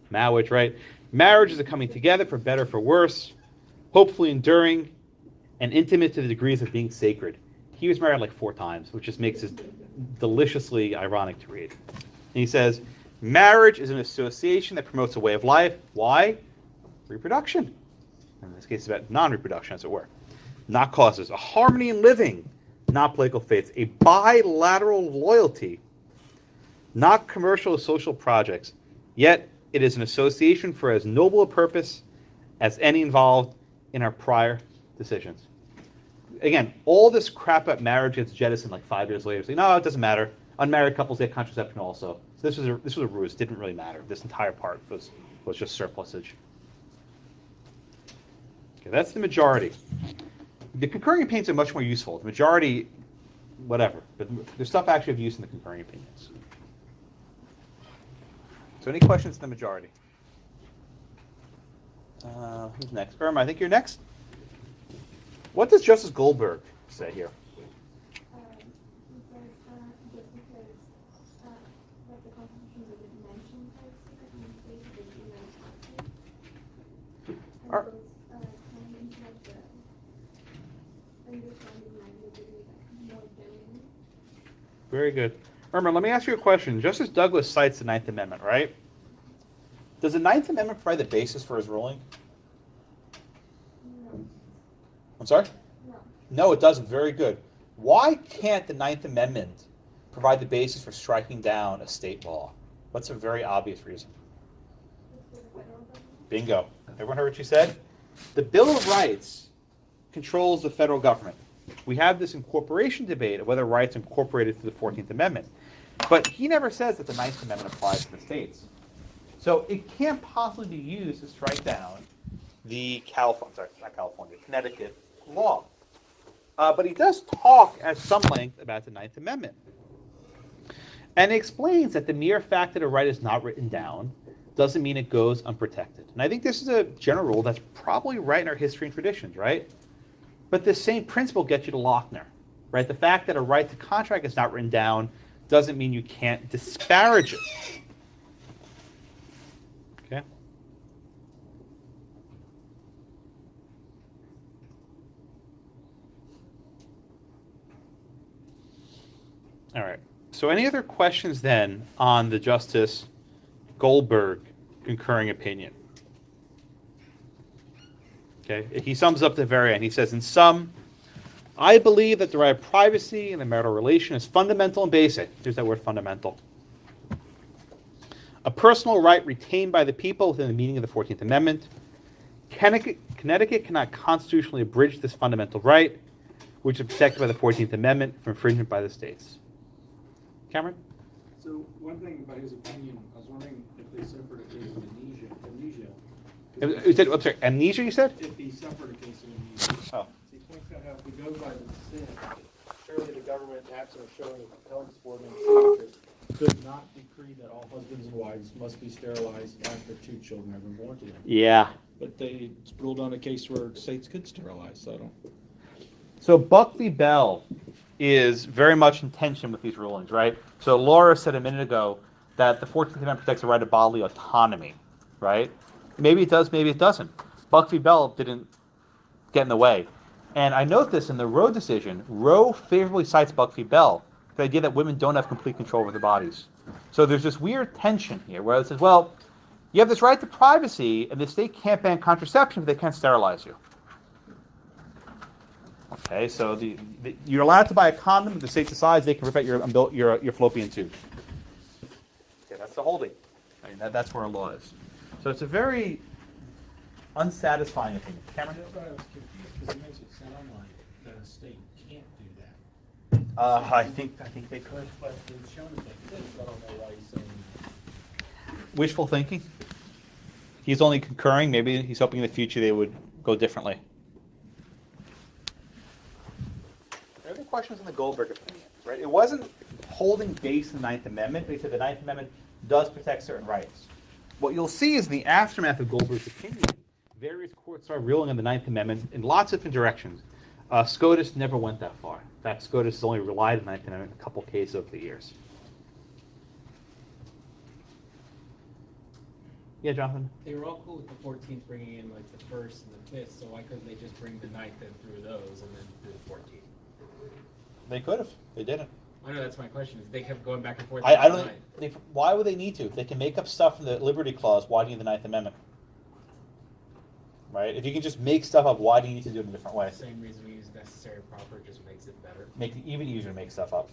Marriage, right? Marriage is a coming together for better, for worse, hopefully enduring, and intimate to the degrees of being sacred. He was married like 4 times, which just makes it deliciously ironic to read. And he says, marriage is an association that promotes a way of life. Why? Reproduction. In this case, it's about non-reproduction, as it were. Not causes. A harmony in living, not political faiths. A bilateral loyalty, not commercial or social projects. Yet, it is an association for as noble a purpose as any involved in our prior decisions. Again, all this crap about marriage gets jettisoned like 5 years later. Say, no, it doesn't matter. Unmarried couples get contraception also. So this was a ruse. It didn't really matter. This entire part was just surplusage. Okay, that's the majority. The concurring opinions are much more useful. The majority, whatever. But there's stuff actually of use in the concurring opinions. So any questions in the majority? Who's next? Irma, I think you're next. What does Justice Goldberg say here? He says just because that the Constitution doesn't mention privacy, that means they do not have to. And Are- goes kind of into like the understanding language more generally. Very good. Irma, let me ask you a question. Justice Douglas cites the Ninth Amendment, right? Does the Ninth Amendment provide the basis for his ruling? No. I'm sorry? No. No, it doesn't. Very good. Why can't the Ninth Amendment provide the basis for striking down a state law? What's a very obvious reason? Bingo. Everyone heard what you said? The Bill of Rights controls the federal government. We have this incorporation debate of whether rights incorporated through the 14th Amendment. But he never says that the 9th Amendment applies to the states. So it can't possibly be used to strike down the Connecticut law. But he does talk at some length about the 9th Amendment. And he explains that the mere fact that a right is not written down doesn't mean it goes unprotected. And I think this is a general rule that's probably right in our history and traditions, right? But this same principle gets you to Lochner, right? The fact that a right to contract is not written down doesn't mean you can't disparage it. Okay? All right. So any other questions then on the Justice Goldberg concurring opinion? Okay. He sums up the very end. He says, in sum, I believe that the right of privacy in the marital relation is fundamental and basic. Here's that word fundamental. A personal right retained by the people within the meaning of the 14th Amendment. Connecticut cannot constitutionally abridge this fundamental right, which is protected by the 14th Amendment from infringement by the states. Cameron? So one thing about his opinion, I was wondering if they suffered a case of amnesia. I'm sorry, amnesia you said? If he suffered a case of amnesia. Oh. He points out how if we go by the sin, surely the government, absent of showing a compelling subordinate interest, could not decree that all husbands and wives must be sterilized after 2 children have been born to them. Yeah. But they ruled on a case where states could sterilize, so I don't. So Buckley Bail is very much in tension with these rulings, right? So Laura said a minute ago that the 14th Amendment protects the right to bodily autonomy, right? Maybe it does, maybe it doesn't. Buckley Bail didn't get in the way. And I note this in the Roe decision. Roe favorably cites Buckley Bail, the idea that women don't have complete control over their bodies. So there's this weird tension here where it says, well, you have this right to privacy, and the state can't ban contraception, but they can't sterilize you. Okay, so you're allowed to buy a condom, but the state decides they can rip out your fallopian tube. Okay, that's the holding. I mean, that's where our law is. So it's a very unsatisfying opinion. Cameron? That's why I was confused, because it makes it sound like that a state can't do that. I think they could. But it's shown that they could, so I don't know why he's saying. Wishful thinking. He's only concurring. Maybe he's hoping in the future they would go differently. Are there any questions on the Goldberg opinion? Right? It wasn't holding base in the 9th Amendment, but he said the 9th Amendment does protect certain rights. What you'll see is in the aftermath of Goldberg's opinion, various courts are ruling on the 9th Amendment in lots of different directions. SCOTUS never went that far. In fact, SCOTUS has only relied on the 9th Amendment in a couple cases over the years. Yeah, Jonathan? They were all cool with the 14th bringing in like the 1st and the 5th, so why couldn't they just bring the 9th in through those and then through the 14th? They could have. They didn't. I know that's my question. Is they kept going back and forth. I don't think. Why would they need to? They can make up stuff in the Liberty Clause. Why do you need the 9th Amendment? Right? If you can just make stuff up, why do you need to do it in a different way? Same reason we use necessary and proper just makes it better. Make it even easier to make stuff up.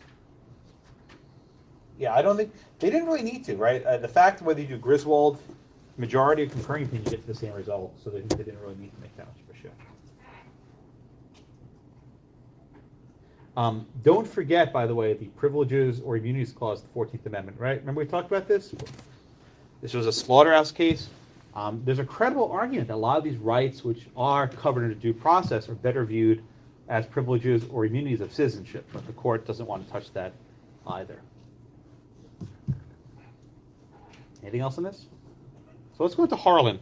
Yeah, I don't think they didn't really need to, right? The fact whether you do Griswold, majority or concurring opinion, you get to the same result. So they didn't really need to make that much of a shift. Don't forget, by the way, the privileges or immunities clause of the 14th Amendment, right? Remember we talked about this? This was a slaughterhouse case. There's a credible argument that a lot of these rights, which are covered under due process, are better viewed as privileges or immunities of citizenship, but the court doesn't want to touch that either. Anything else on this? So let's go to Harlan.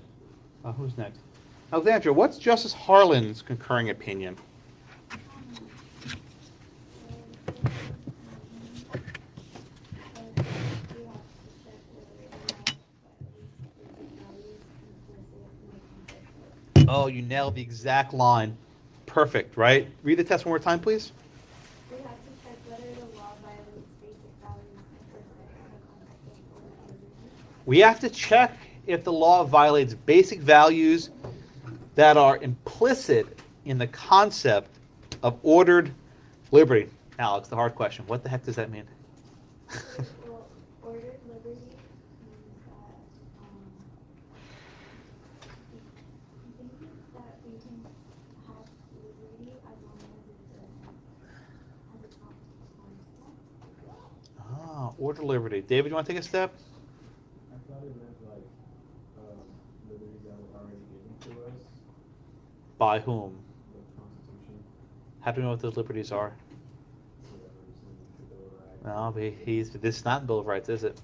Who's next? Alexandra, what's Justice Harlan's concurring opinion? Oh, you nailed the exact line. Perfect, right? Read the test one more time, please. We have to check whether the law violates basic values implicit in the context of ordered liberty. We have to check if the law violates basic values that are implicit in the concept of ordered liberty. Alex, the hard question. What the heck does that mean? Well, ordered liberty means that, I think that we can have liberty as long as it's not harmful. Order liberty. David, you want to take a step? I thought it meant like liberties that were already given to us, By whom? the Constitution, How do we know what those liberties are? whatever's in the Bill of Rights. No, this is not the Bill of Rights, is it?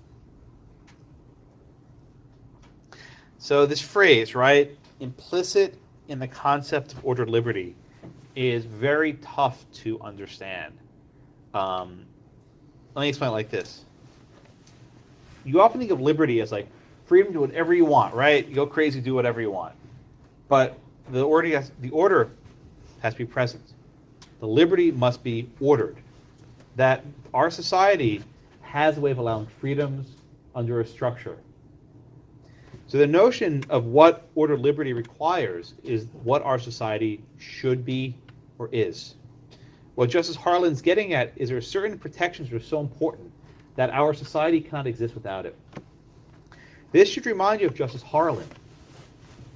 So this phrase, right, implicit in the concept of ordered liberty, is very tough to understand. Let me explain it like this. You often think of liberty as like freedom to do whatever you want, right? You go crazy, do whatever you want. But the order has to be present. The liberty must be ordered. That our society has a way of allowing freedoms under a structure. So the notion of what ordered liberty requires is what our society should be or is. What Justice Harlan's getting at is there are certain protections that are so important that our society cannot exist without it. This should remind you of Justice Harlan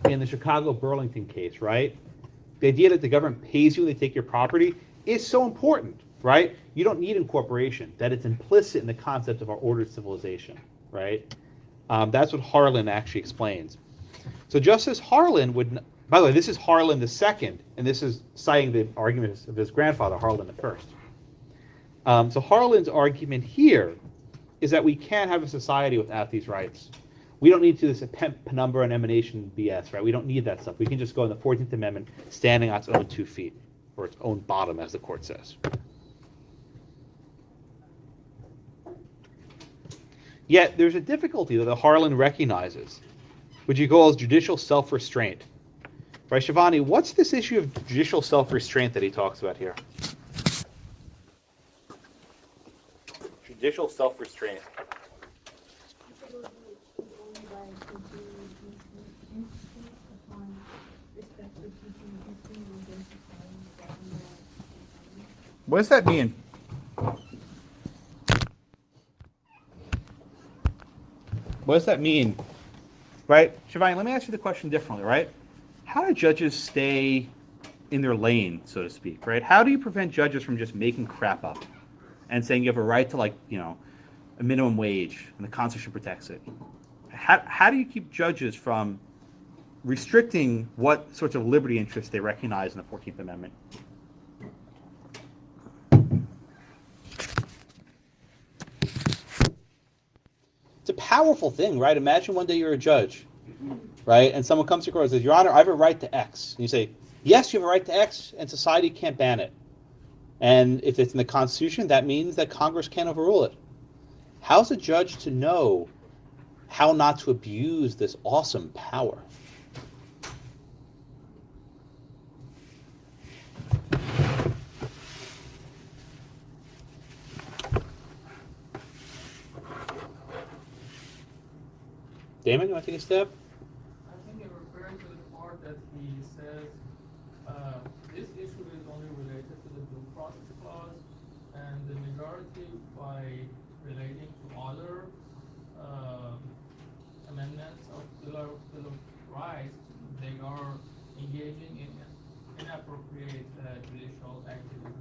in the Chicago Burlington case, right? The idea that the government pays you when they take your property is so important, right? You don't need incorporation, that it's implicit in the concept of our ordered civilization, right? That's what Harlan actually explains. So Justice Harlan would, by the way, this is Harlan II, and this is citing the arguments of his grandfather, Harlan I. So Harlan's argument here is that we can't have a society without these rights. We don't need to do this penumbra and emanation BS, right? We don't need that stuff. We can just go in the 14th Amendment standing on its own 2 feet, or its own bottom, as the court says. Yet there's a difficulty that Harlan recognizes, which he calls judicial self-restraint. Right, Shivani, what's this issue of judicial self-restraint that he talks about here? Judicial self-restraint. What does that mean? What does that mean? Right? Shivani, let me ask you the question differently, right? How do judges stay in their lane, so to speak, right? How do you prevent judges from just making crap up and saying you have a right to, like, you know, a minimum wage and the Constitution protects it? How do you keep judges from restricting what sorts of liberty interests they recognize in the 14th Amendment? It's a powerful thing, right? Imagine one day you're a judge, right? And someone comes to court and says, Your Honor, I have a right to X. And you say, yes, you have a right to X, and society can't ban it. And if it's in the Constitution, that means that Congress can't overrule it. How's a judge to know how not to abuse this awesome power? Damon, you want to take a step? I think you're referring to the part that he says this issue is only related to the due process clause, and the majority, by relating to other amendments of Bill of Rights, they are engaging in inappropriate judicial activity.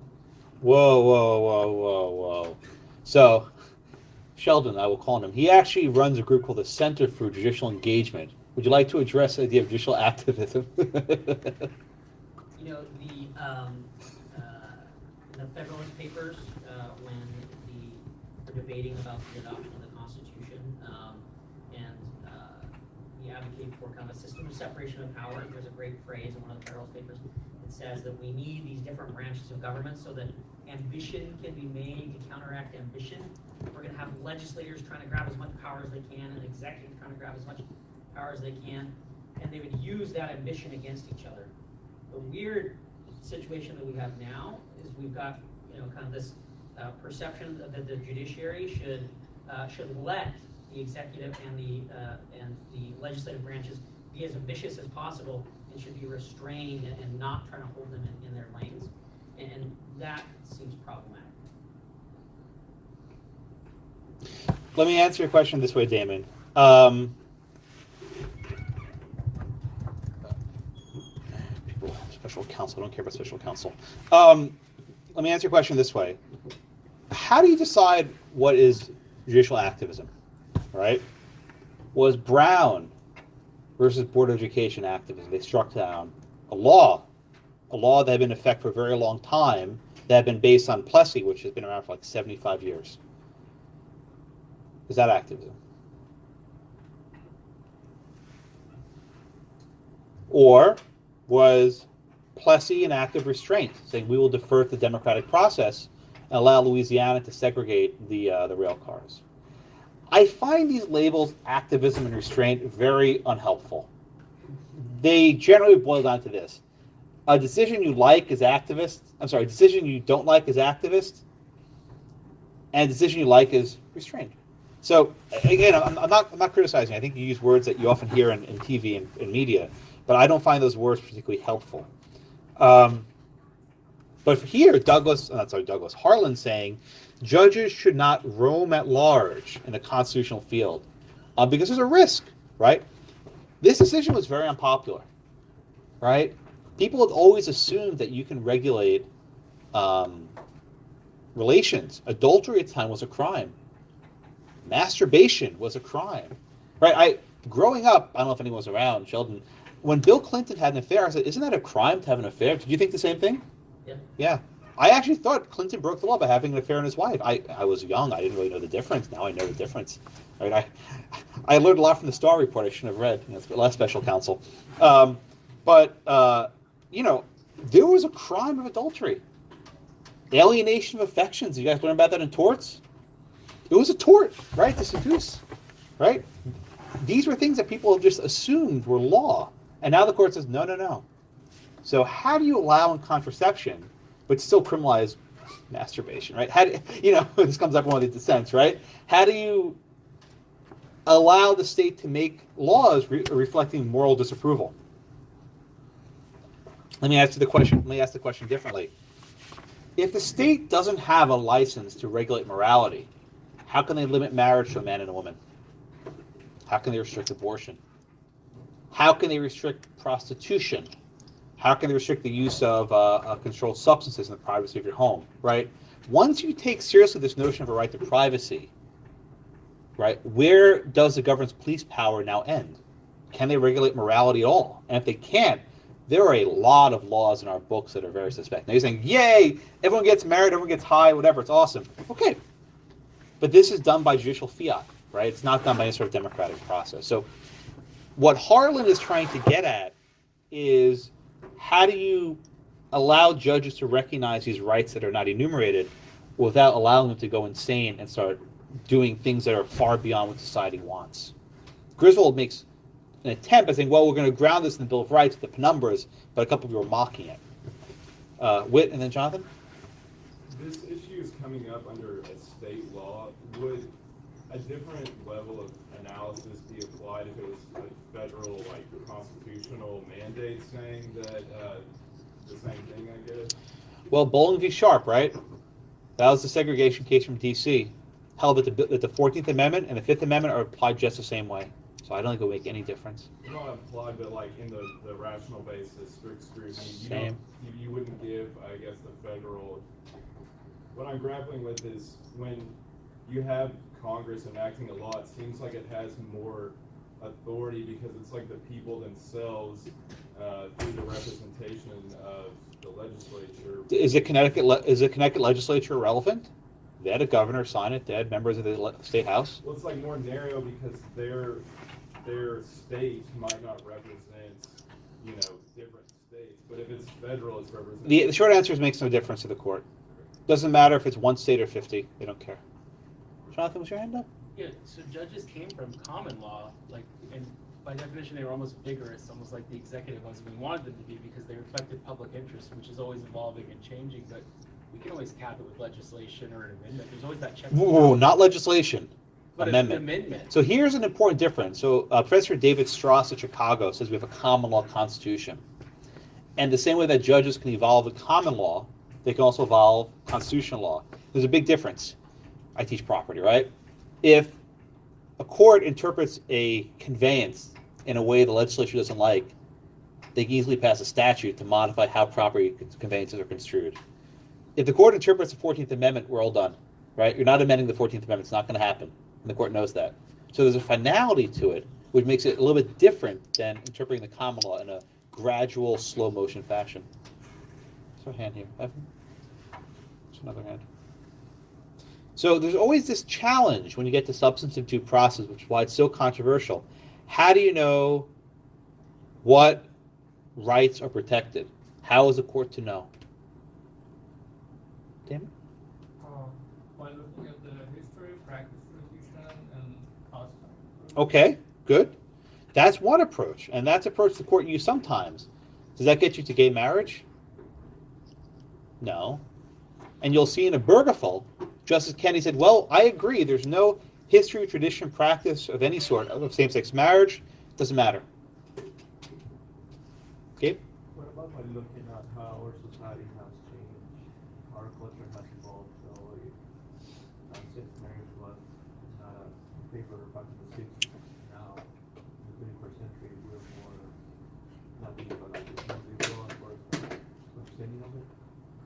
Whoa. So, Sheldon, I will call him. He actually runs a group called the Center for Judicial Engagement. Would you like to address the idea of judicial activism? You know, the Federalist Papers, when they were debating about the adoption of the Constitution, and he advocated for kind of a system of separation of power. There's a great phrase in one of the Federalist Papers. It says that we need these different branches of government so that ambition can be made to counteract ambition. We're going to have legislators trying to grab as much power as they can, and executives trying to grab as much power as they can, and they would use that ambition against each other. The weird situation that we have now is we've got, you know, kind of this perception that the judiciary should let the executive and the legislative branches be as ambitious as possible and should be restrained and not trying to hold them in their lanes, and that seems problematic. let me answer your question this way, Damon. People, special counsel, I don't care about special counsel. Let me answer your question this way. How do you decide what is judicial activism, right? Was Brown versus Board of Education activism? They struck down a law that had been in effect for a very long time, that had been based on Plessy, which has been around for like 75 years. Is that activism? Or was Plessy an act of restraint, saying we will defer to the democratic process and allow Louisiana to segregate the rail cars? I find these labels, activism and restraint, very unhelpful. They generally boil down to this. A decision you like is activist. I'm sorry, a decision you don't like is activist. And a decision you like is restraint. So again, I'm not criticizing. I think you use words that you often hear in TV and media, but I don't find those words particularly helpful. But here, Harlan saying, judges should not roam at large in the constitutional field because there's a risk, right? This decision was very unpopular, right? People had always assumed that you can regulate relations. Adultery at the time was a crime. Masturbation was a crime, right? Growing up, I don't know if anyone was around, Sheldon, when Bill Clinton had an affair, I said, isn't that a crime to have an affair? Did you think the same thing? Yeah. Yeah. I actually thought Clinton broke the law by having an affair on his wife. I was young. I didn't really know the difference. Now I know the difference. Right? I learned a lot from the Star Report I shouldn't have read. It's a lot of special counsel. But there was a crime of adultery. Alienation of affections. You guys learn about that in torts? It was a tort, right? To seduce, right? These were things that people have just assumed were law. And now the court says, no. So how do you allow in contraception, but still criminalize masturbation, right? How do, this comes up in one of the dissents, right? How do you allow the state to make laws reflecting moral disapproval? Let me ask the question differently. If the state doesn't have a license to regulate morality, how can they limit marriage to a man and a woman? How can they restrict abortion? How can they restrict prostitution? How can they restrict the use of controlled substances in the privacy of your home, right? Once you take seriously this notion of a right to privacy, right, where does the government's police power now end? Can they regulate morality at all? And if they can't, there are a lot of laws in our books that are very suspect. Now you're saying, yay, everyone gets married, everyone gets high, whatever, it's awesome. Okay. But this is done by judicial fiat, right? It's not done by any sort of democratic process. So what Harlan is trying to get at is, how do you allow judges to recognize these rights that are not enumerated without allowing them to go insane and start doing things that are far beyond what society wants? Griswold makes an attempt by saying, well, we're going to ground this in the Bill of Rights, the Penumbras, but a couple of you are mocking it. Whit, and then Jonathan? This issue is coming up under a state law. Would a different level of analysis be applied if it was a federal, constitutional mandate saying that the same thing, I guess? Well, Bowling v. Sharp, right? That was the segregation case from D.C. Held that the 14th Amendment and the 5th Amendment are applied just the same way. So I don't think it will make any difference. Not applied, but in the rational basis, strict scrutiny, Same. You wouldn't give, I guess, the federal. What I'm grappling with is when you have Congress enacting a law, it seems like it has more authority because it's like the people themselves, through the representation of the legislature. Is the Connecticut legislature relevant? They had a governor sign it. They had members of the state house. Well, it's more narrow because their state might not represent, different states. But if it's federal, it's represented. The short answer is it makes no difference to the court. Doesn't matter if it's one state or 50. They don't care. Jonathan, was your hand up? Yeah, so judges came from common law, and by definition they were almost vigorous, almost like the executive was we wanted them to be because they reflected public interest, which is always evolving and changing, but we can always cap it with legislation or an amendment. There's always that check. Whoa, not legislation. But Amendment. An amendment. So here's an important difference. So Professor David Strauss at Chicago says we have a common law constitution. And the same way that judges can evolve the common law, they can also evolve constitutional law. There's a big difference. I teach property, right? If a court interprets a conveyance in a way the legislature doesn't like, they can easily pass a statute to modify how property conveyances are construed. If the court interprets the 14th Amendment, we're all done, right? You're not amending the 14th Amendment. It's not going to happen. And the court knows that. So there's a finality to it, which makes it a little bit different than interpreting the common law in a gradual, slow motion fashion. There's a hand here. Evan? There's another hand. So there's always this challenge when you get to substantive due process, which is why it's so controversial. How do you know what rights are protected? How is a court to know? Damon? By looking at the history, practice, tradition, and custom. Okay, good. That's one approach, and that's approach the court uses sometimes. Does that get you to gay marriage? No. And you'll see in a Burgerful, Justice Kennedy said, well, I agree, there's no history, tradition, practice of any sort of same-sex marriage. Doesn't matter. Gabe? What about by looking at how our society has changed, our culture has evolved, so since marriage was not a paper back in the 60s, now in the 21st century we're more, not being but like liberal as far as the understanding of it.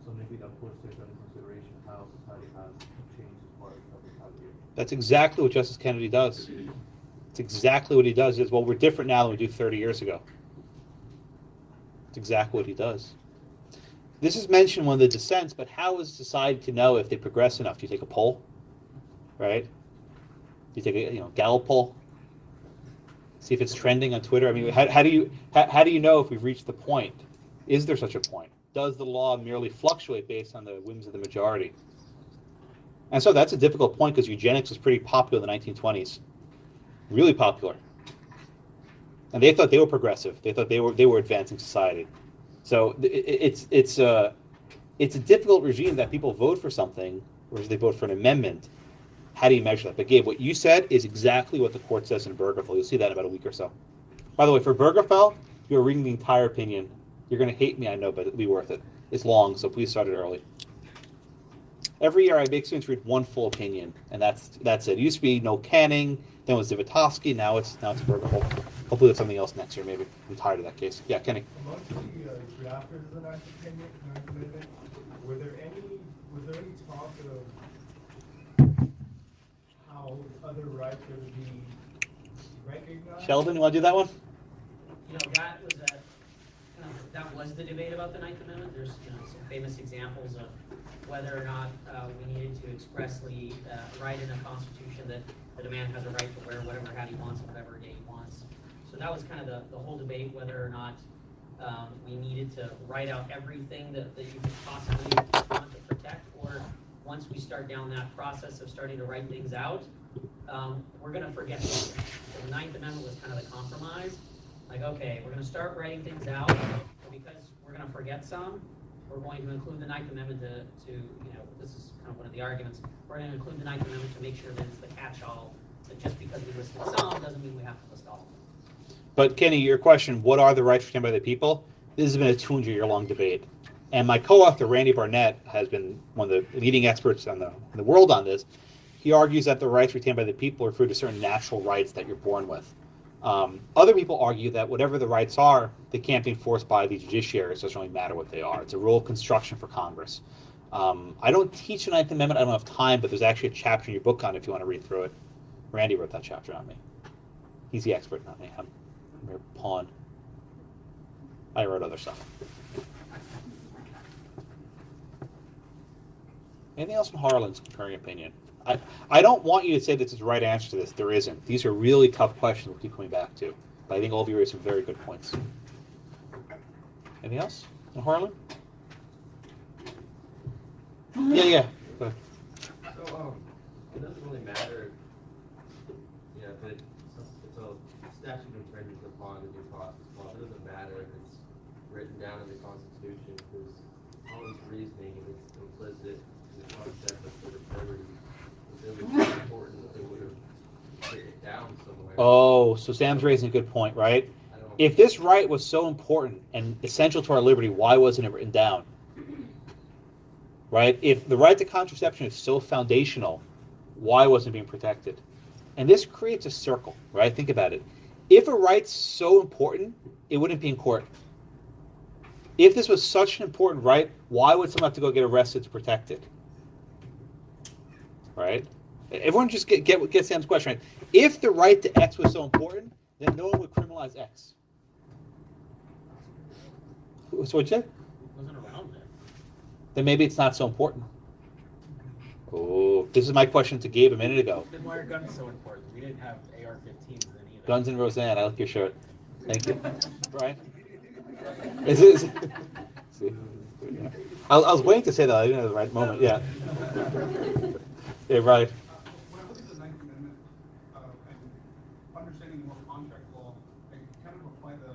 So maybe that puts take into consideration how society has changed as far as how we have here. That's exactly what Justice Kennedy does. It's exactly what he does. Is, well, we're different now than we do 30 years ago. It's exactly what he does. This is mentioned in one of the dissents, but how is society to know if they progress enough? Do you take a poll? Right? Do you take a Gallup poll? See if it's trending on Twitter? I mean, how do you know if we've reached the point? Is there such a point? Does the law merely fluctuate based on the whims of the majority? And so that's a difficult point because eugenics was pretty popular in the 1920s. Really popular. And they thought they were progressive. They thought they were advancing society. So it's a difficult regime that people vote for something, or they vote for an amendment. How do you measure that? But Gabe, what you said is exactly what the court says in Burgerfell. You'll see that in about a week or so. By the way, for Burgerfell, you're reading the entire opinion. You're going to hate me, I know, but it'll be worth it. It's long, so please start it early. Every year I make students read one full opinion, and that's it. It used to be no Canning, then it was Zivotofsky, now it's Burgerfell. Hopefully there's something else next year, maybe. I'm tired of that case. Yeah, Kenny. Amongst the drafters of the Ninth Amendment, was there any talk of how other rights are to be recognized? Sheldon, you want to do that one? That was the debate about the Ninth Amendment. There's some famous examples of whether or not we needed to expressly write in the Constitution that a man has a right to wear whatever hat he wants, whatever day he wants. So that was kind of the whole debate, whether or not we needed to write out everything that you could possibly want to protect, or once we start down that process of starting to write things out, we're going to forget something. So the Ninth Amendment was kind of the compromise. Like, okay, we're going to start writing things out, but because we're going to forget some, we're going to include the Ninth Amendment to this is kind of one of the arguments, we're going to include the Ninth Amendment to make sure that it's the catch-all, that just because we listed some doesn't mean we have to list all of them. But Kenny, your question, what are the rights retained by the people? This has been a 200-year-long debate. And my co-author, Randy Barnett, has been one of the leading experts in the world on this. He argues that the rights retained by the people refer to certain natural rights that you're born with. Other people argue that whatever the rights are, they can't be enforced by the judiciary. It doesn't really matter what they are. It's a rule of construction for Congress. I don't teach the Ninth Amendment. I don't have time, but there's actually a chapter in your book on it if you want to read through it. Randy wrote that chapter, not me. He's the expert, not me. I'm a mere pawn. I wrote other stuff. Anything else from Harlan's concurring opinion? I don't want you to say this is the right answer to this. There isn't. These are really tough questions we'll keep coming back to. But I think all of you raised some very good points. Anything else from Harlan? Yeah. Go ahead. So, it doesn't really matter, if it's a statute infringes upon the due process clause. It doesn't matter if it's written down in the Constitution, because all this reasoning is implicit in the concept of civil liberty. If it was important, it would have written it down somewhere. Oh, so Sam's raising a good point, right? If this right was so important and essential to our liberty, why wasn't it written down? Right? If the right to contraception is so foundational, why wasn't it being protected? And this creates a circle, right? Think about it. If a right's so important, it wouldn't be in court. If this was such an important right, why would someone have to go get arrested to protect it? Right? Everyone just get Sam's question right. If the right to X was so important, then no one would criminalize X. So what you said? It wasn't around then. Then maybe it's not so important. Oh, this is my question to Gabe a minute ago. Then why are guns so important? We didn't have AR-15s then either. Guns and Roseanne. I like your shirt. Thank you. Brian? See? I was waiting to say that. I didn't have the right moment. Yeah. Yeah, right. When I look at the Ninth Amendment and understanding more contract law, I kind of apply the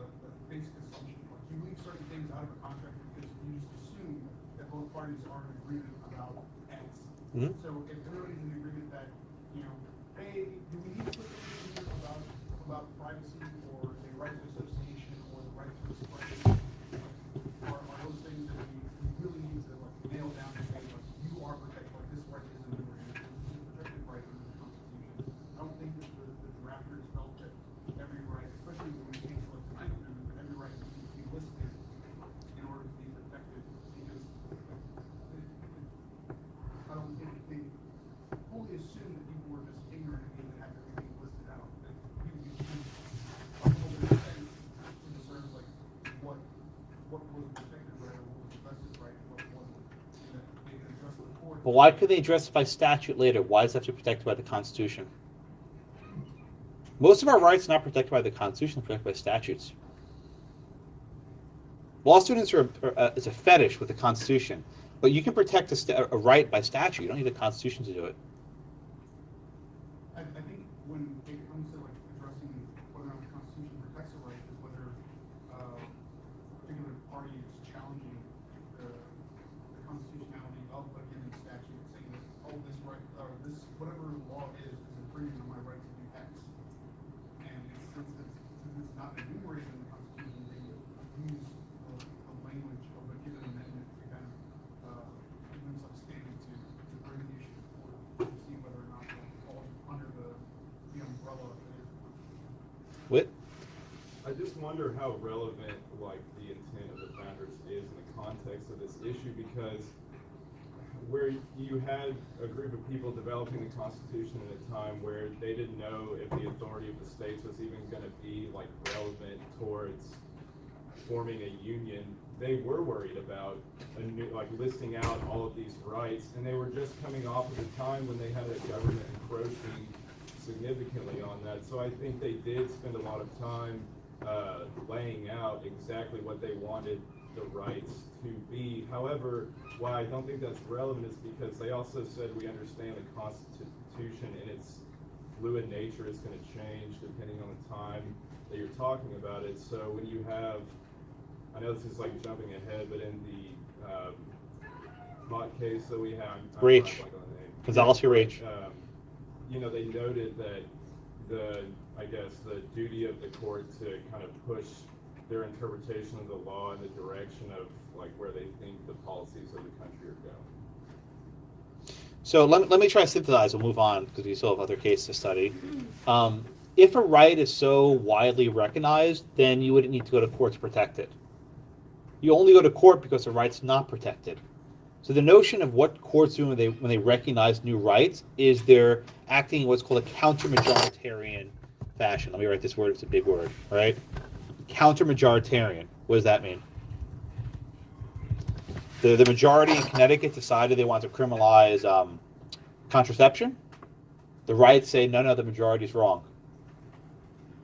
basic assumption. Like you leave certain things out of a contract because you just assume that both parties are in agreement about X. Mm-hmm. So if everybody's in agreement that, hey, do we need to put something in here about privacy or the right to association or the right to expression? Are those things that we really need to nail down and say, you are protected, this right is enumerated, this is a protected right under the Constitution. I don't think that the drafters felt that every right, especially when we came to the Ninth Amendment, that every right needs to be listed in order to be protected, because I don't think they fully assumed that people were just ignorant and didn't have everything listed out. That people could use a little bit of sense to discern what was protected right or what was vested right and what wasn't. And that they can address the court. But why could they address it by statute later? Why does it have to be protected by the Constitution? Most of our rights are not protected by the Constitution, they're protected by statutes. Law students it's a fetish with the Constitution, but you can protect a right by statute. You don't need the Constitution to do it. I think when it comes to addressing whether or not the Constitution protects a right is whether a particular party is challenging the constitutionality of a given statute, saying that this right or this whatever law is infringing on my right to do X. And since it's not enumerated in the Constitution, they use the language of a given amendment to kind of give them some standing to bring the issue to court to see whether or not it falls under the umbrella of it. What? I just wonder how relevant, the intent of the founders is in the context of this issue, because where you had a group of people developing the Constitution at a time where they didn't know if the authority of the states was even going to be relevant towards forming a union. They were worried about listing out all of these rights, and they were just coming off of a time when they had a government encroaching significantly on that. So I think they did spend a lot of time laying out exactly what they wanted the rights to be. However, why I don't think that's relevant is because they also said we understand the Constitution and its fluid nature is going to change depending on the time that you're talking about it. So when you have, I know this is jumping ahead, but in the Mott case that we have, Reach. Gonzalez Reach. They noted that the duty of the court to kind of push their interpretation of the law in the direction of where they think the policies of the country are going. So let me try to synthesize. We'll move on because we still have other cases to study. If a right is so widely recognized, then you wouldn't need to go to court to protect it. You only go to court because the right's not protected. So the notion of what courts do when they recognize new rights is they're acting in what's called a counter-majoritarian fashion. Let me write this word. It's a big word, right? Counter-majoritarian. What does that mean? The majority in Connecticut decided they want to criminalize contraception. The rights say, no, the majority's wrong.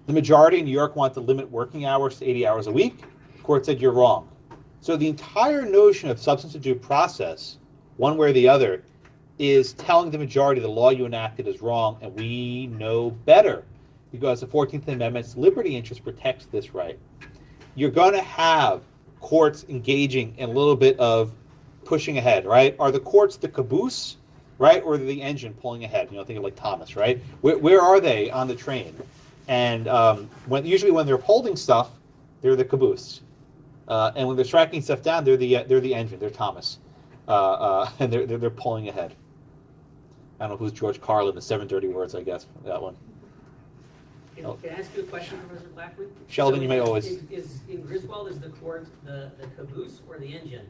The majority in New York want to limit working hours to 80 hours a week. The court said, you're wrong. So the entire notion of substantive due process, one way or the other, is telling the majority the law you enacted is wrong, and we know better because the 14th Amendment's liberty interest protects this right. You're going to have courts engaging in a little bit of pushing ahead, right? Are the courts the caboose, right, or the engine pulling ahead? Think of Thomas, right? Where are they on the train? And usually when they're holding stuff, they're the caboose. And when they're striking stuff down, they're the engine. They're Thomas, and they're pulling ahead. don't know who's George Carlin, the 7 dirty words, I guess, that one. Can I ask you a question, Professor Blackwood? Sheldon, you may always... Is in Griswold, is the court the caboose or the engine?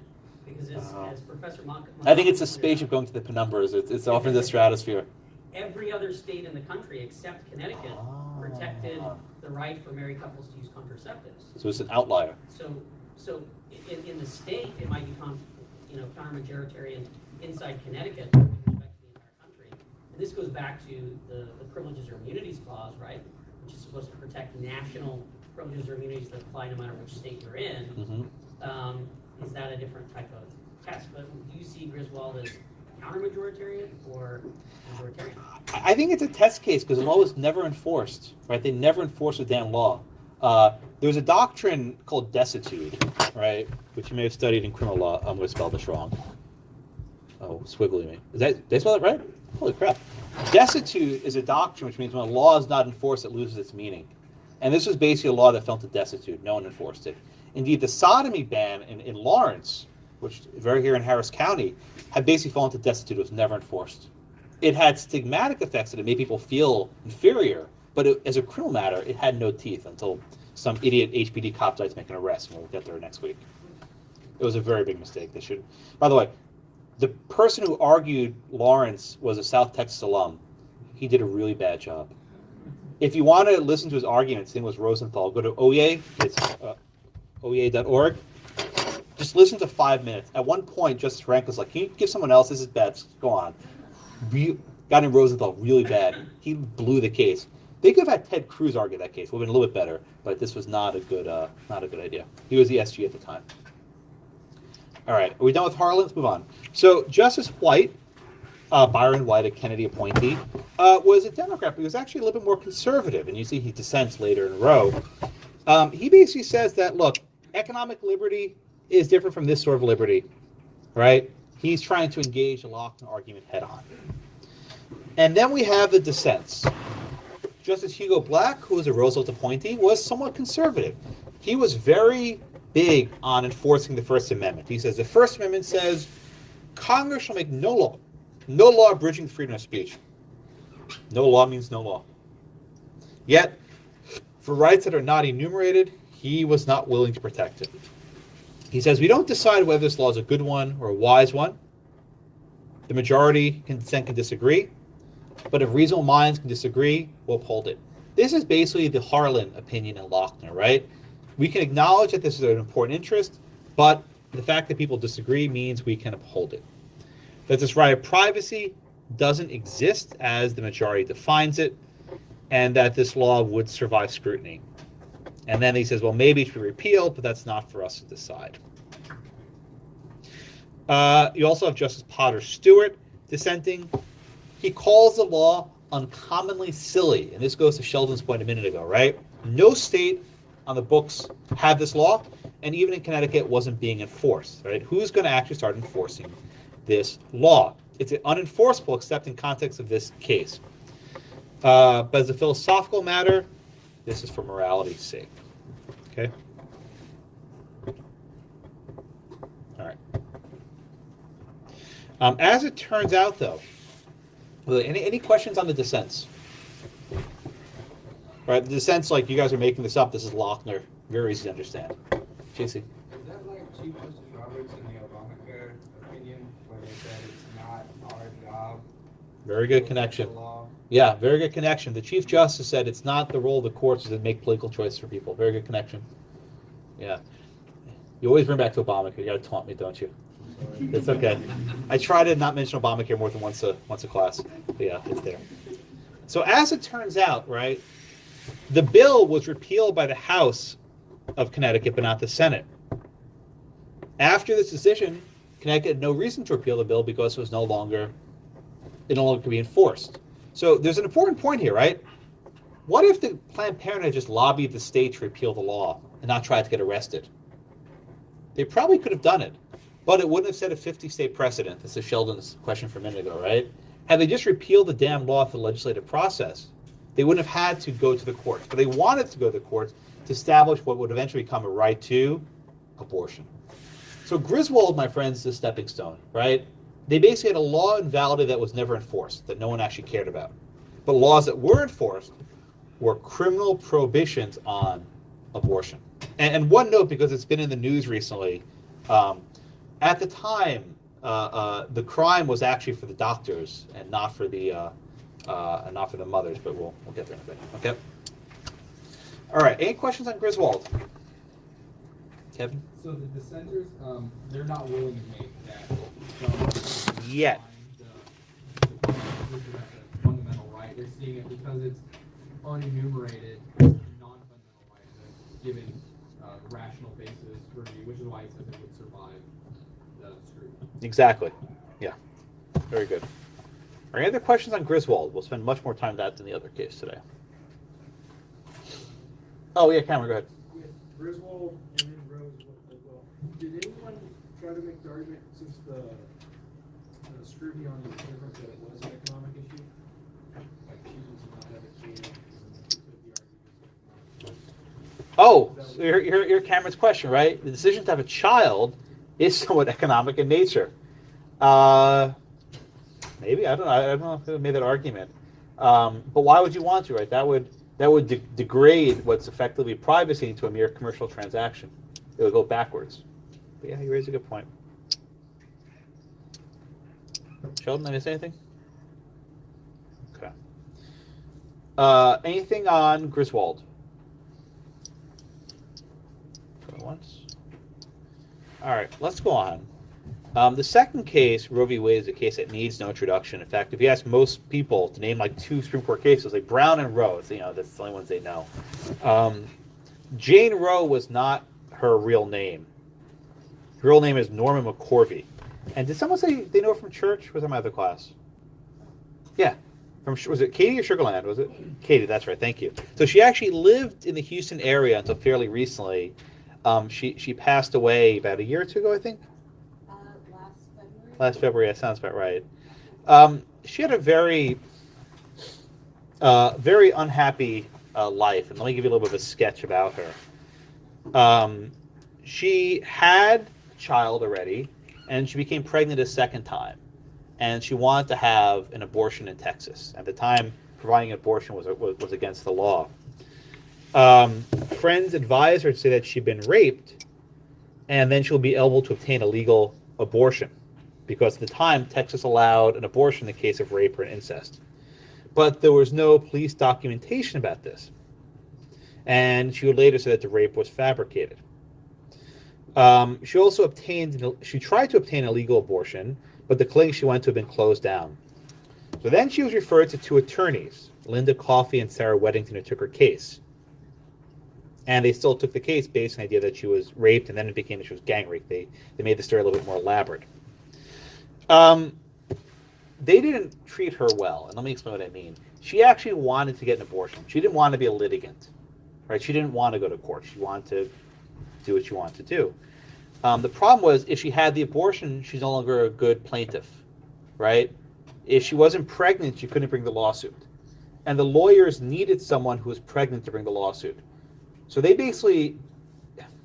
Because as Professor Monk... I think it's a spaceship going to the Penumbras. It's off in the stratosphere. Every other state in the country except Connecticut protected the right for married couples to use contraceptives. So it's an outlier. So in the state, it might be counter-majoritarian inside Connecticut with respect to the entire country. And this goes back to the Privileges or Immunities Clause, right? Which is supposed to protect national privileges or immunities that apply no matter which state you're in. Is that a different type of test? But do you see Griswold as counter-majoritarian or majoritarian? I think it's a test case because the law was never enforced, right? They never enforced the damn law. There's a doctrine called desuetude, right? Which you may have studied in criminal law. I'm going to spell this wrong. Oh, swiggly me. Did I spell it right? Holy crap. Desuetude is a doctrine which means when a law is not enforced, it loses its meaning. And this was basically a law that fell into desuetude. No one enforced it. Indeed, the sodomy ban in Lawrence, which is right here in Harris County, had basically fallen into desuetude. It was never enforced. It had stigmatic effects that it made people feel inferior, but as a criminal matter, it had no teeth until some idiot HPD cop decides to make an arrest, and we'll get there next week. It was a very big mistake. They should. By the way, the person who argued Lawrence was a South Texas alum. He did a really bad job. If you want to listen to his argument, his name was Rosenthal. Go to OEA. It's OEA.org. Just listen to 5 minutes. At one point, Justice Frank was like, "Can you give someone else? This is bad. Go on." Guy named Rosenthal, really bad. He blew the case. They could have had Ted Cruz argue that case. Would have been a little bit better, but this was not a good idea. He was the SG at the time. All right, are we done with Harlan? Let's move on. So Justice White, Byron White, a Kennedy appointee, was a Democrat, but he was actually a little bit more conservative, and you see he dissents later in a row. He basically says that, look, economic liberty is different from this sort of liberty, right? He's trying to engage the Lochner argument head on. And then we have the dissents. Justice Hugo Black, who was a Roosevelt appointee, was somewhat conservative. He was very big on enforcing the First Amendment. He says the First Amendment says Congress shall make no law abridging freedom of speech. No law means no law. Yet, for rights that are not enumerated, he was not willing to protect it. He says we don't decide whether this law is a good one or a wise one. The majority consent can disagree, but if reasonable minds can disagree, we'll uphold it. This is basically the Harlan opinion in Lochner, right? We can acknowledge that this is an important interest, but the fact that people disagree means we can uphold it. That this right of privacy doesn't exist as the majority defines it, and that this law would survive scrutiny. And then he says, well, maybe it should be repealed, but that's not for us to decide. You also have Justice Potter Stewart dissenting. He calls the law uncommonly silly, and this goes to Sheldon's point a minute ago, right? No state on the books had this law, and even in Connecticut, it wasn't being enforced, right? Who's going to actually start enforcing this law? It's unenforceable except in context of this case. But as a philosophical matter, this is for morality's sake. Okay? All right. As it turns out, though, any questions on the dissents? Right, the dissents, like you guys are making this up, this is Lochner. Very easy to understand. JC? Is that like Chief Justice Roberts in the Obamacare opinion, where they said it's not our job? Very good connection. Yeah, very good connection. The Chief Justice said it's not the role of the courts to make political choices for people. Very good connection. Yeah. You always bring back to Obamacare. You got to taunt me, don't you? It's okay. I try to not mention Obamacare more than once a class. But yeah, it's there. So as it turns out, right, the bill was repealed by the House of Connecticut, but not the Senate. After this decision, Connecticut had no reason to repeal the bill because it no longer could be enforced. So there's an important point here, right? What if the Planned Parenthood just lobbied the state to repeal the law and not try to get arrested? They probably could have done it, but it wouldn't have set a 50-state precedent. This is Sheldon's question from a minute ago, right? Had they just repealed the damn law through the legislative process, they wouldn't have had to go to the courts. But they wanted to go to the courts to establish what would eventually become a right to abortion. So Griswold, my friends, is a stepping stone, right? they basically had a law invalidated that was never enforced, that no one actually cared about. But laws that were enforced were criminal prohibitions on abortion. And one note, because it's been in the news recently, at the time, the crime was actually for the doctors and not for the mothers. But we'll get there in a bit. Okay. All right. Any questions on Griswold? Kevin? So the dissenters, they're not willing to make that Yet. the fundamental right. They're seeing it because it's unenumerated, non-fundamental right that's given rational basis review, which is why it says it would survive the scrutiny. Exactly. Yeah. Very good. Are any other questions on Griswold? We'll spend much more time on that than the other case today. Oh, yeah, Cameron, go ahead. With Griswold and then Rose as well, did anyone try to make the argument, since the scrutiny on the immigrant, that it was an economic issue? Like choosing to not have a kid could be argued as economic. Oh, so your Cameron's question, right? The decision to have a child is somewhat economic in nature. Maybe, I don't know if they made that argument. But why would you want to, right? That would degrade what's effectively privacy into a mere commercial transaction. It would go backwards. But yeah, you raise a good point. Sheldon, did I miss anything? Okay. Anything on Griswold? Once. All right, let's go on. The second case, Roe v. Wade, is a case that needs no introduction. In fact, if you ask most people to name like two Supreme Court cases, like Brown and Roe, that's the only ones they know. Jane Roe was not her real name. Her real name is Norma McCorvey. And did someone say they know her from church? Was that my other class? Yeah. Was it Katie or Sugarland? Was it? Katie, that's right. Thank you. So she actually lived in the Houston area until fairly recently. She passed away about a year or two ago, I think. Last February, that sounds about right. She had a very unhappy life, and let me give you a little bit of a sketch about her. She had a child already, and she became pregnant a second time, and she wanted to have an abortion in Texas. At the time, providing an abortion was against the law. Friends advised her to say that she'd been raped, and then she'll be able to obtain a legal abortion, because at the time, Texas allowed an abortion in the case of rape or incest. But there was no police documentation about this. And she would later say that the rape was fabricated. She tried to obtain a legal abortion, but the clinic she went to had been closed down. So then she was referred to two attorneys, Linda Coffey and Sarah Weddington, who took her case. And they still took the case based on the idea that she was raped, and then it became that she was gang raped. They made the story a little bit more elaborate. They didn't treat her well, and let me explain what I mean. She actually wanted to get an abortion. She didn't want to be a litigant, right? She didn't want to go to court. She wanted to do what she wanted to do. The problem was, if she had the abortion, she's no longer a good plaintiff, right? If she wasn't pregnant, she couldn't bring the lawsuit. And the lawyers needed someone who was pregnant to bring the lawsuit. So they basically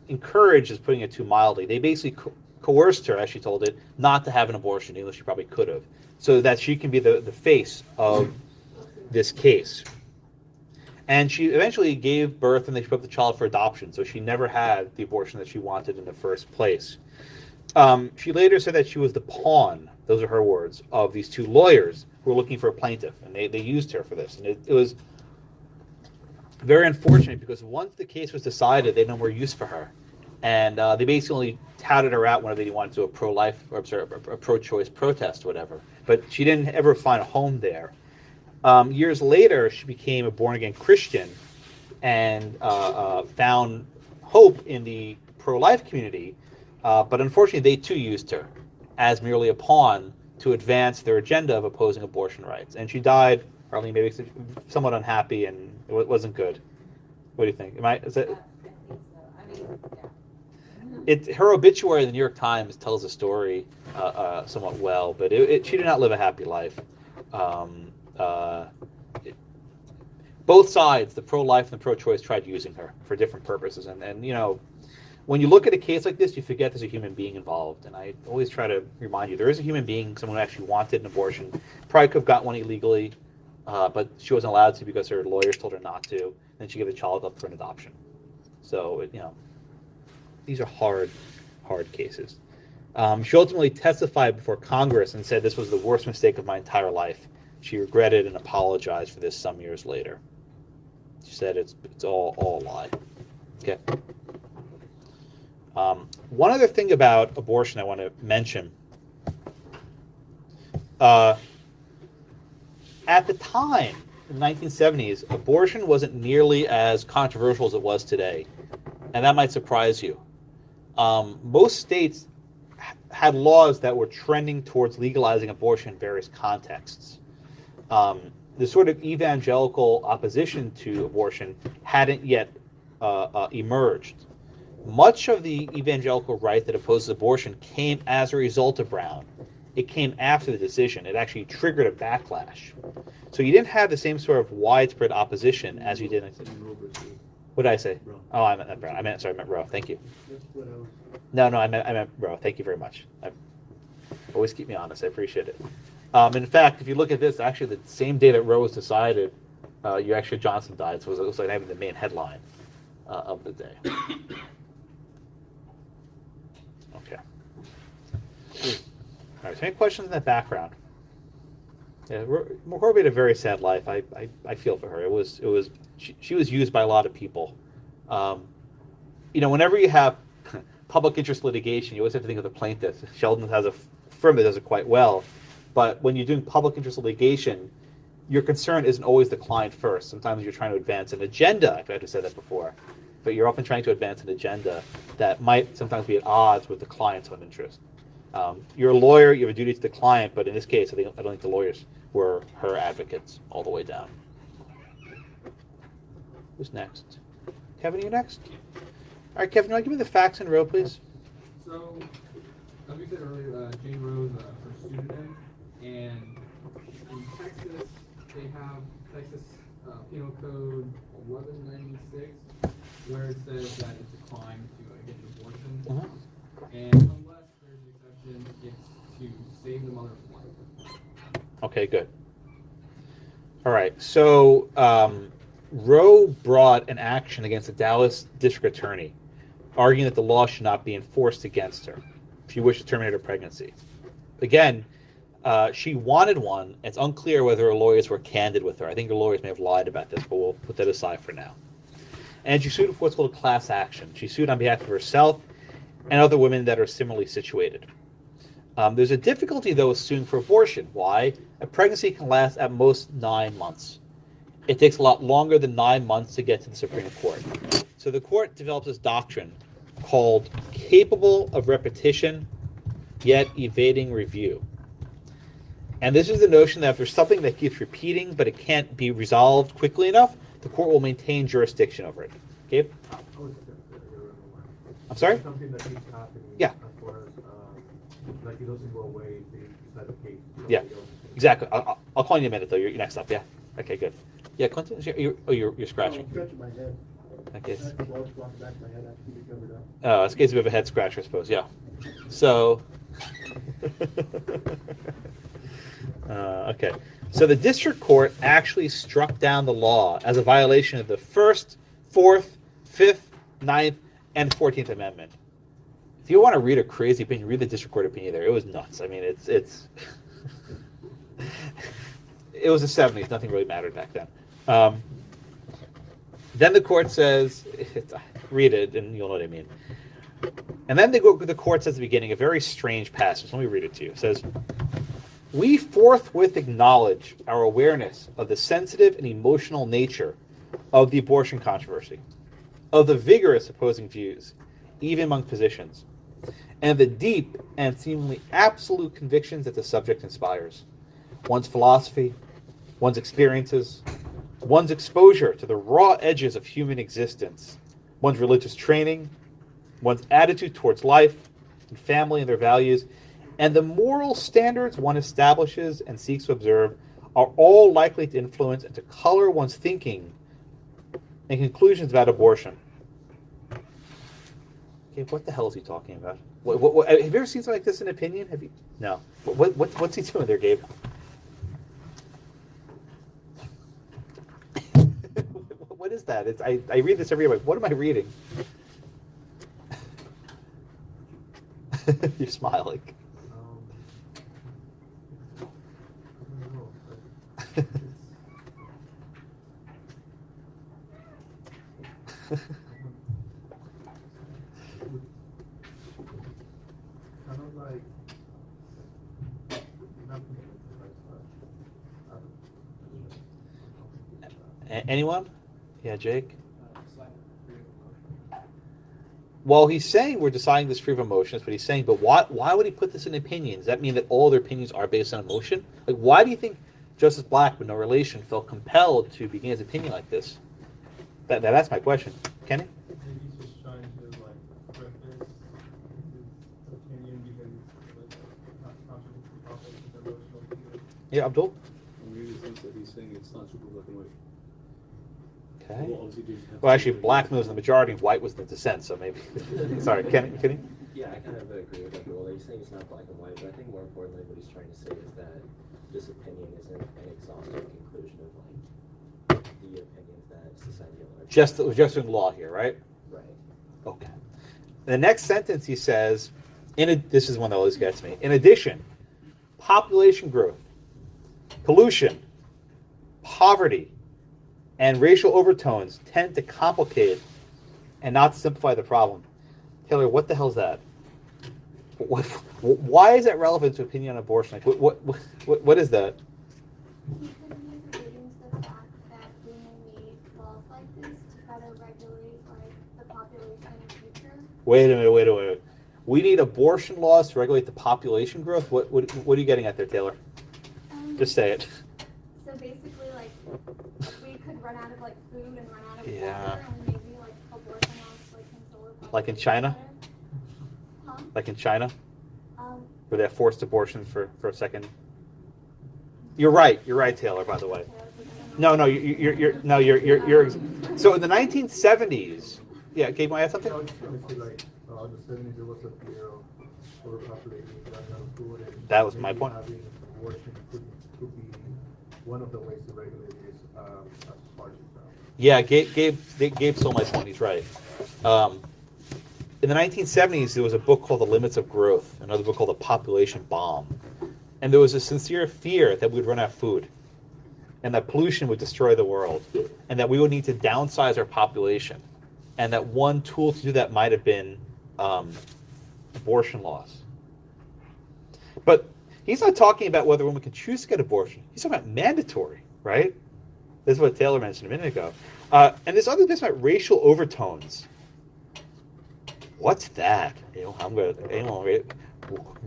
encouraged, is putting it too mildly, they basically coerced her, as she told it, not to have an abortion, even though she probably could have, so that she can be the face of this case. And she eventually gave birth, and they put up the child for adoption, so she never had the abortion that she wanted in the first place. She later said that she was the pawn, those are her words, of these two lawyers who were looking for a plaintiff, and they used her for this. And it was very unfortunate, because once the case was decided, they had no more use for her. And they basically touted her out whenever they wanted to do a pro-life, or a pro-choice protest or whatever. But she didn't ever find a home there. Years later, she became a born-again Christian and found hope in the pro-life community. But unfortunately, they too used her as merely a pawn to advance their agenda of opposing abortion rights. And she died, Arlene, maybe somewhat unhappy, and it wasn't good. What do you think? Her obituary in the New York Times tells the story somewhat well, but she did not live a happy life. Both sides, the pro-life and the pro-choice, tried using her for different purposes. And when you look at a case like this, you forget there's a human being involved. And I always try to remind you, there is a human being, someone who actually wanted an abortion, probably could have got one illegally, but she wasn't allowed to because her lawyers told her not to. Then she gave the child up for an adoption. So, these are hard cases. She ultimately testified before Congress and said this was the worst mistake of my entire life. She regretted and apologized for this some years later. She said it's all a lie. Okay. One other thing about abortion I want to mention. At the time, in the 1970s, abortion wasn't nearly as controversial as it was today. And that might surprise you. Most states had laws that were trending towards legalizing abortion in various contexts. The sort of evangelical opposition to abortion hadn't yet emerged. Much of the evangelical right that opposes abortion came as a result of Brown. It came after the decision. It actually triggered a backlash. So you didn't have the same sort of widespread opposition as you did in... What did I say? Oh, I meant Brown. I meant Roe. Thank you. No, I meant Roe. Thank you very much. Always keep me honest. I appreciate it. In fact, if you look at this, actually the same day that Roe was decided, Johnson died. So it looks like having the main headline of the day. Okay. All right. So any questions in that background? Yeah, Roe had a very sad life. I feel for her. She was used by a lot of people. Whenever you have public interest litigation, you always have to think of the plaintiff. Sheldon has a firm that does it quite well. But when you're doing public interest litigation, your concern isn't always the client first. Sometimes you're trying to advance an agenda. I've had to say that before. But you're often trying to advance an agenda that might sometimes be at odds with the client's own interest. You're a lawyer, you have a duty to the client, but in this case, I don't think the lawyers were her advocates all the way down. Who's next? Kevin, you next? All right, Kevin, you want to give me the facts in Roe, please? So, as we said earlier, Jane Roe's her student, and in Texas, they have Texas Penal Code 1196, where it says that it's a crime to get an abortion, and unless there's an exception, it's to save the mother's life. Okay, good. All right, so Roe brought an action against the Dallas district attorney, arguing that the law should not be enforced against her if she wished to terminate her pregnancy. Again, she wanted one. It's unclear whether her lawyers were candid with her. I think her lawyers may have lied about this, but we'll put that aside for now. And she sued for what's called a class action. She sued on behalf of herself and other women that are similarly situated. There's a difficulty, though, with suing for abortion. Why? A pregnancy can last at most 9 months. It takes a lot longer than 9 months to get to the Supreme Court. So the court develops this doctrine called capable of repetition, yet evading review. And this is the notion that if there's something that keeps repeating, but it can't be resolved quickly enough, the court will maintain jurisdiction over it. Okay? I'm sorry? Something that keeps happening. Yeah. As far as, like it doesn't go away, they decide the case. Yeah, exactly. I'll call you in a minute, though. You're next up, yeah? Okay, good. Yeah, Clinton, you're scratching. I'm scratching my head. Okay. That's the blood spot in the back of my head. I have to keep it covered up. Oh, this case a bit of a head scratcher, I suppose, yeah. So, okay. So the district court actually struck down the law as a violation of the 1st, 4th, 5th, 9th, and 14th Amendment. If you want to read a crazy opinion, read the district court opinion there. It was nuts. I mean, it's it was the 70s. Nothing really mattered back then. Then the court says, read it and you'll know what I mean. And then the court says at the beginning a very strange passage. Let me read it to you. It says, "We forthwith acknowledge our awareness of the sensitive and emotional nature of the abortion controversy, of the vigorous opposing views, even among physicians, and of the deep and seemingly absolute convictions that the subject inspires. One's philosophy, one's experiences, one's exposure to the raw edges of human existence, one's religious training, one's attitude towards life and family and their values, and the moral standards one establishes and seeks to observe are all likely to influence and to color one's thinking and conclusions about abortion." Gabe, what the hell is he talking about? What, have you ever seen something like this in opinion? Have you? No. What's he doing there, Gabe? What is that? I read this every week. What am I reading? You're smiling. Kind of like anyone? Yeah, Jake. Well, he's saying we're deciding this free of emotions, but he's saying, but why would he put this in opinions? Does that mean that all their opinions are based on emotion? Like, why do you think Justice Black, with no relation, felt compelled to begin his opinion like this? That's my question. Kenny? Maybe he's just trying to like preface his opinion because it's not contradictory topics with emotional feelings. Yeah, Abdul? I really think that he's saying it's not super black and white. Okay. Well, obviously, they have Well, to- actually, black was the majority, white was the dissent, so maybe. Sorry, Kenny? Yeah, I kind of agree with Abdul. He's saying it's not black and white, but I think more importantly what he's trying to say is that this opinion isn't an exhaustive conclusion of like the opinions that society at large. Just in law here, right? Right. Okay. The next sentence he says, this is one that always gets me. In addition, population growth, pollution, poverty, and racial overtones tend to complicate and not simplify the problem. Taylor, what the hell is that? Why is that relevant to opinion on abortion? Like, what is that? He could be relating to the fact that when they made laws like this to try to regulate like the population in the future. Wait a minute. We need abortion laws to regulate the population growth? What are you getting at there, Taylor? Just say it. So basically, like, we could run out of like food and run out of Yeah. water, and maybe like abortion laws like control the Like in population China? better. Huh? Like in China? Um, Where they have forced abortions for a second? You're right, Taylor, by the way. No, you're so in the 1970s, yeah, Gabe, want to add something? I was trying to say like in the 70s there was a fear of overpopulating and not enough food, and That was my maybe point. having abortion could be one of the ways to regulate this as far as it's Yeah, Gabe stole my point. He's right. In the 1970s, there was a book called The Limits of Growth, another book called The Population Bomb. And there was a sincere fear that we'd run out of food and that pollution would destroy the world and that we would need to downsize our population. And that one tool to do that might have been abortion laws. But he's not talking about whether women can choose to get abortion. He's talking about mandatory, right? This is what Taylor mentioned a minute ago. And this other bit about racial overtones. What's that?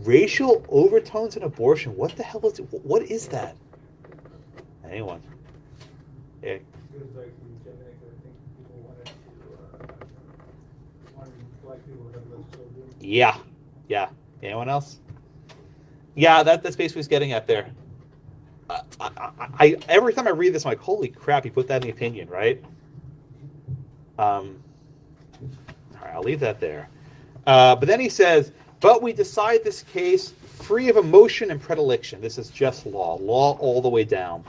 Racial overtones in abortion. What the hell is it? What is that? Anyone? Yeah. It was like eugenics. I think people wanted black people to have less children. Yeah. Anyone else? Yeah, that's basically what he's getting at there. I every time I read this, I'm like, holy crap, he put that in the opinion, right? All right, I'll leave that there. But then he says, but we decide this case free of emotion and predilection. This is just law all the way down.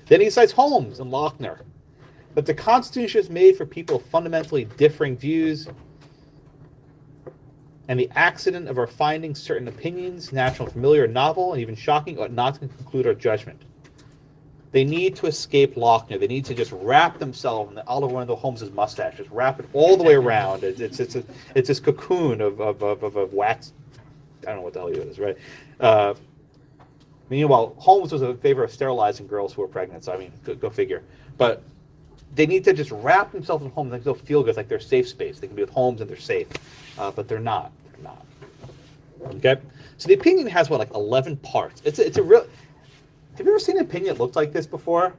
Then he cites Holmes and Lochner. But the Constitution is made for people of fundamentally differing views, and the accident of our finding certain opinions, natural, familiar, novel, and even shocking, ought not to conclude our judgment. They need to escape Lochner. They need to just wrap themselves in the Oliver Wendell Holmes' mustache. Just wrap it all the way around. It's this cocoon of wax. I don't know what the hell it is, right? Meanwhile, Holmes was in favor of sterilizing girls who were pregnant. So I mean, go figure. But they need to just wrap themselves in Holmes and they'll feel good. It's like their safe space. They can be with Holmes and they're safe. But they're not. They're not. Okay? So the opinion has, what, like 11 parts. It's a real... Have you ever seen an opinion that looked like this before?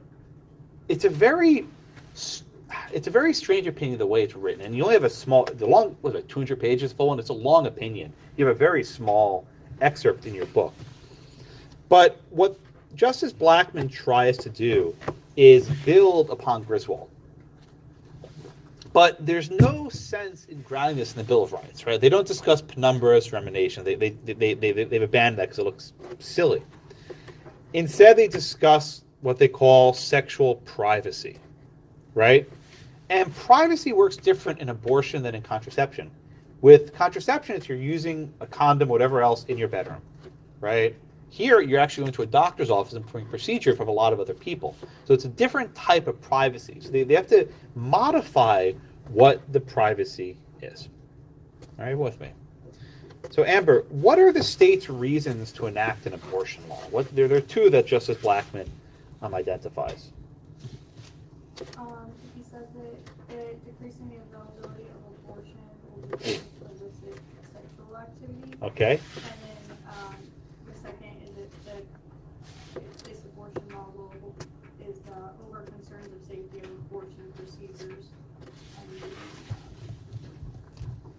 It's a very strange opinion the way it's written. And you only have the long, 200 pages full, and it's a long opinion. You have a very small excerpt in your book. But what Justice Blackmun tries to do is build upon Griswold. But there's no sense in grounding this in the Bill of Rights, right? They don't discuss penumbras or emanation. They've abandoned that because it looks silly. Instead, they discuss what they call sexual privacy, right? And privacy works different in abortion than in contraception. With contraception, it's you're using a condom, whatever else, in your bedroom, right? Here, you're actually going to a doctor's office and performing a procedure from a lot of other people. So it's a different type of privacy. So they have to modify what the privacy is. All right, with me. So Amber, what are the state's reasons to enact an abortion law? There are two that Justice Blackmun identifies. He says that decreasing the availability of abortion will be used to elicit sexual activity. Okay. And then the second is that this abortion law is over concerns of safety of abortion procedures and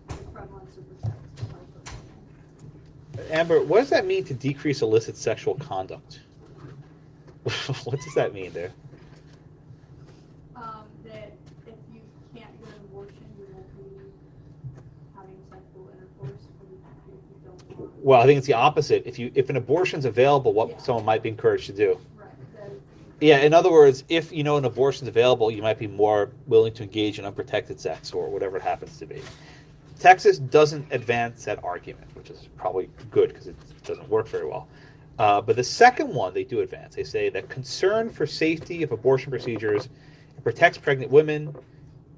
the prevalence of protect the life of women. Amber, what does that mean to decrease illicit sexual conduct? What does that mean there? That if you can't get an abortion, you won't be having sexual intercourse if you don't want. Well, I think it's the opposite. If an abortion's available, what someone might be encouraged to do. Right. Yeah, in other words, if you know an abortion's available, you might be more willing to engage in unprotected sex or whatever it happens to be. Texas doesn't advance that argument, which is probably good because it doesn't work very well. But the second one they do advance. They say that concern for safety of abortion procedures protects pregnant women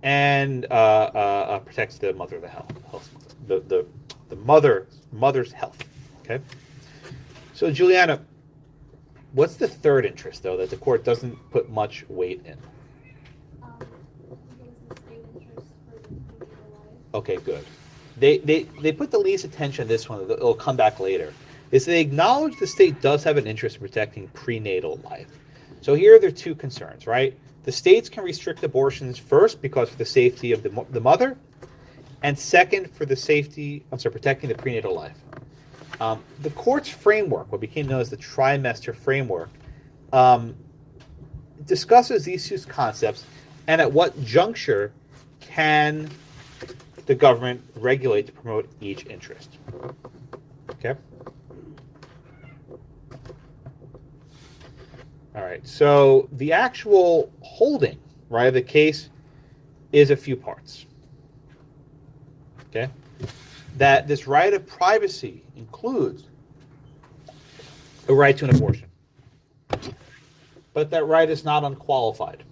and protects the mother of the health, the mother's health. Okay. So Juliana, what's the third interest though that the court doesn't put much weight in? Okay, good. They put the least attention on this one. It'll come back later. Is they acknowledge the state does have an interest in protecting prenatal life. So here there are two concerns, right? The states can restrict abortions first because of the safety of the mother, and second for the protecting the prenatal life. The court's framework, what became known as the trimester framework, discusses these two concepts and at what juncture can the government regulate to promote each interest. Okay? All right, so the actual holding, right, of the case is a few parts. Okay? That this right of privacy includes a right to an abortion. But that right is not unqualified.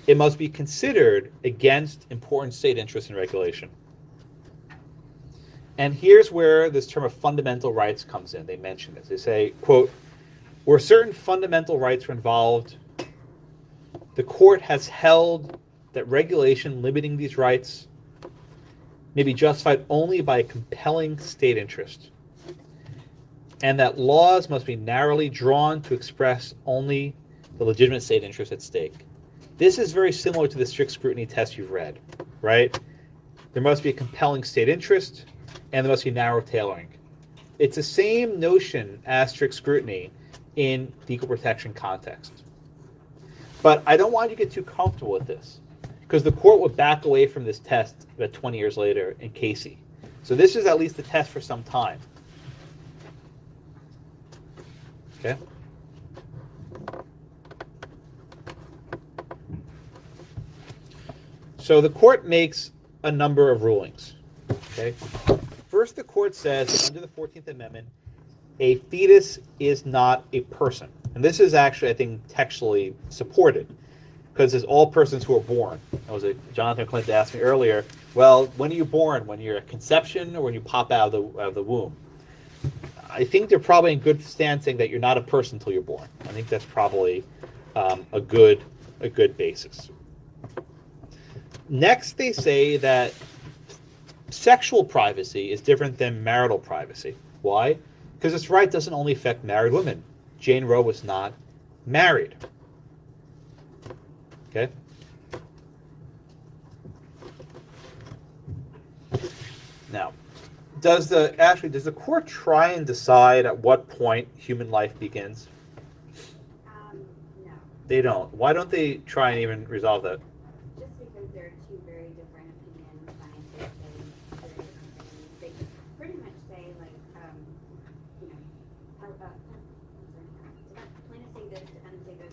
It must be considered against important state interests and regulation. And here's where this term of fundamental rights comes in. They mention this. They say, quote, where certain fundamental rights are involved, the court has held that regulation limiting these rights may be justified only by a compelling state interest, and that laws must be narrowly drawn to express only the legitimate state interest at stake. This is very similar to the strict scrutiny test you've read, right? There must be a compelling state interest, and there must be narrow tailoring. It's the same notion as strict scrutiny in the equal protection context. But I don't want you to get too comfortable with this, because the court would back away from this test about 20 years later in Casey. So this is at least the test for some time. Okay? So the court makes a number of rulings. Okay? First, the court says that under the 14th Amendment, a fetus is not a person. And this is actually, I think, textually supported, because it's all persons who are born. That was Jonathan Clinton asked me earlier, well, when are you born? When you're at conception or when you pop out of the womb? I think they're probably in good stance saying that you're not a person until you're born. I think that's probably a good basis. Next, they say that sexual privacy is different than marital privacy. Why? Because this right doesn't only affect married women. Jane Roe was not married. Okay? Now, does the court try and decide at what point human life begins? No. They don't. Why don't they try and even resolve that? Just because they're two very different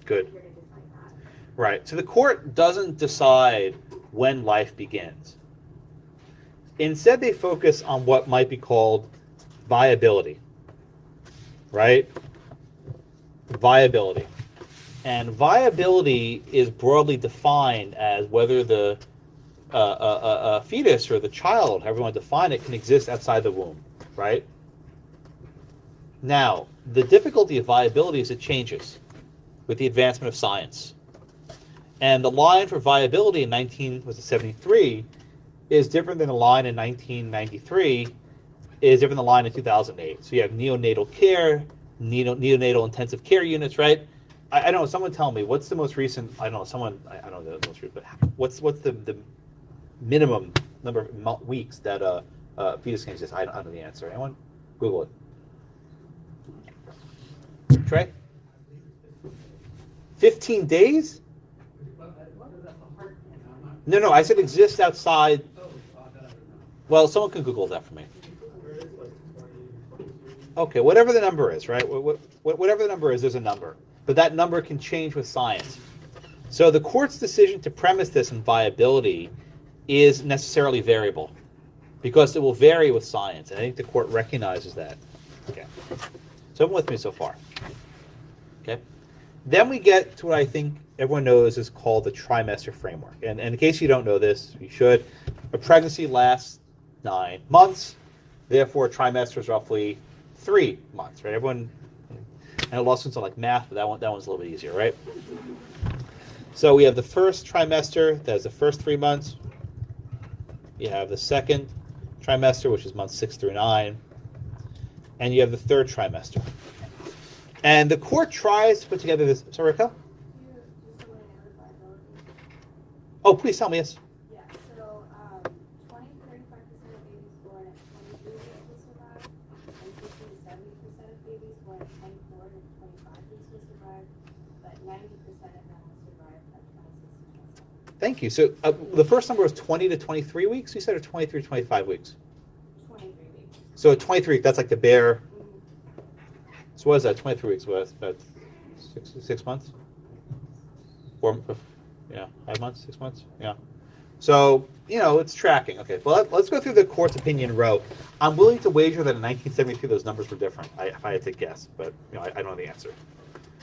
Good. Here to decide that. Right. So the court doesn't decide when life begins. Instead, they focus on what might be called viability. Right? Viability. And viability is broadly defined as whether the fetus or the child, however you want to define it, can exist outside the womb. Right? Now, the difficulty of viability is it changes with the advancement of science. And the line for viability in 1973 is different than the line in 1993, is different than the line in 2008. So you have neonatal care, neonatal intensive care units, right? I don't know, someone tell me, what's the most recent, I don't know the most recent, but what's the minimum number of weeks that a fetus can exist? I don't know the answer. Anyone? Google it. Trey? 15 days? No, I said exists outside. Well, someone can Google that for me. Okay, whatever the number is, right? Whatever the number is, there's a number. But that number can change with science. So the court's decision to premise this in viability is necessarily variable because it will vary with science. And I think the court recognizes that. Okay. So everyone with me so far. Okay. Then we get to what I think everyone knows is called the trimester framework. And in case you don't know this, you should. A pregnancy lasts 9 months. Therefore, a trimester is roughly 3 months, right? Everyone, I know law students don't like math, but that one's a little bit easier, right? So we have the first trimester, that is the first 3 months. You have the second trimester, which is months 6 through 9. And you have the third trimester. And the court tries to put together this. Sorry, Raquel? Oh, please tell me, yes. Yeah, so 20 to 35% of babies born at 23 weeks will survive, and 50 to 70% of babies born at 24 to 25 weeks will survive, but 90% of them will survive at 26 to 27. Thank you. So the first number was 20 to 23 weeks, you said, or 23 to 25 weeks? 23 weeks. So at 23, that's like the bare. So what is that? 23 weeks? What? About 6 months? 5 months, 6 months? Yeah. So, it's tracking. Okay, well, let's go through the court's opinion row. I'm willing to wager that in 1973 those numbers were different, if I had to guess, but I don't know the answer.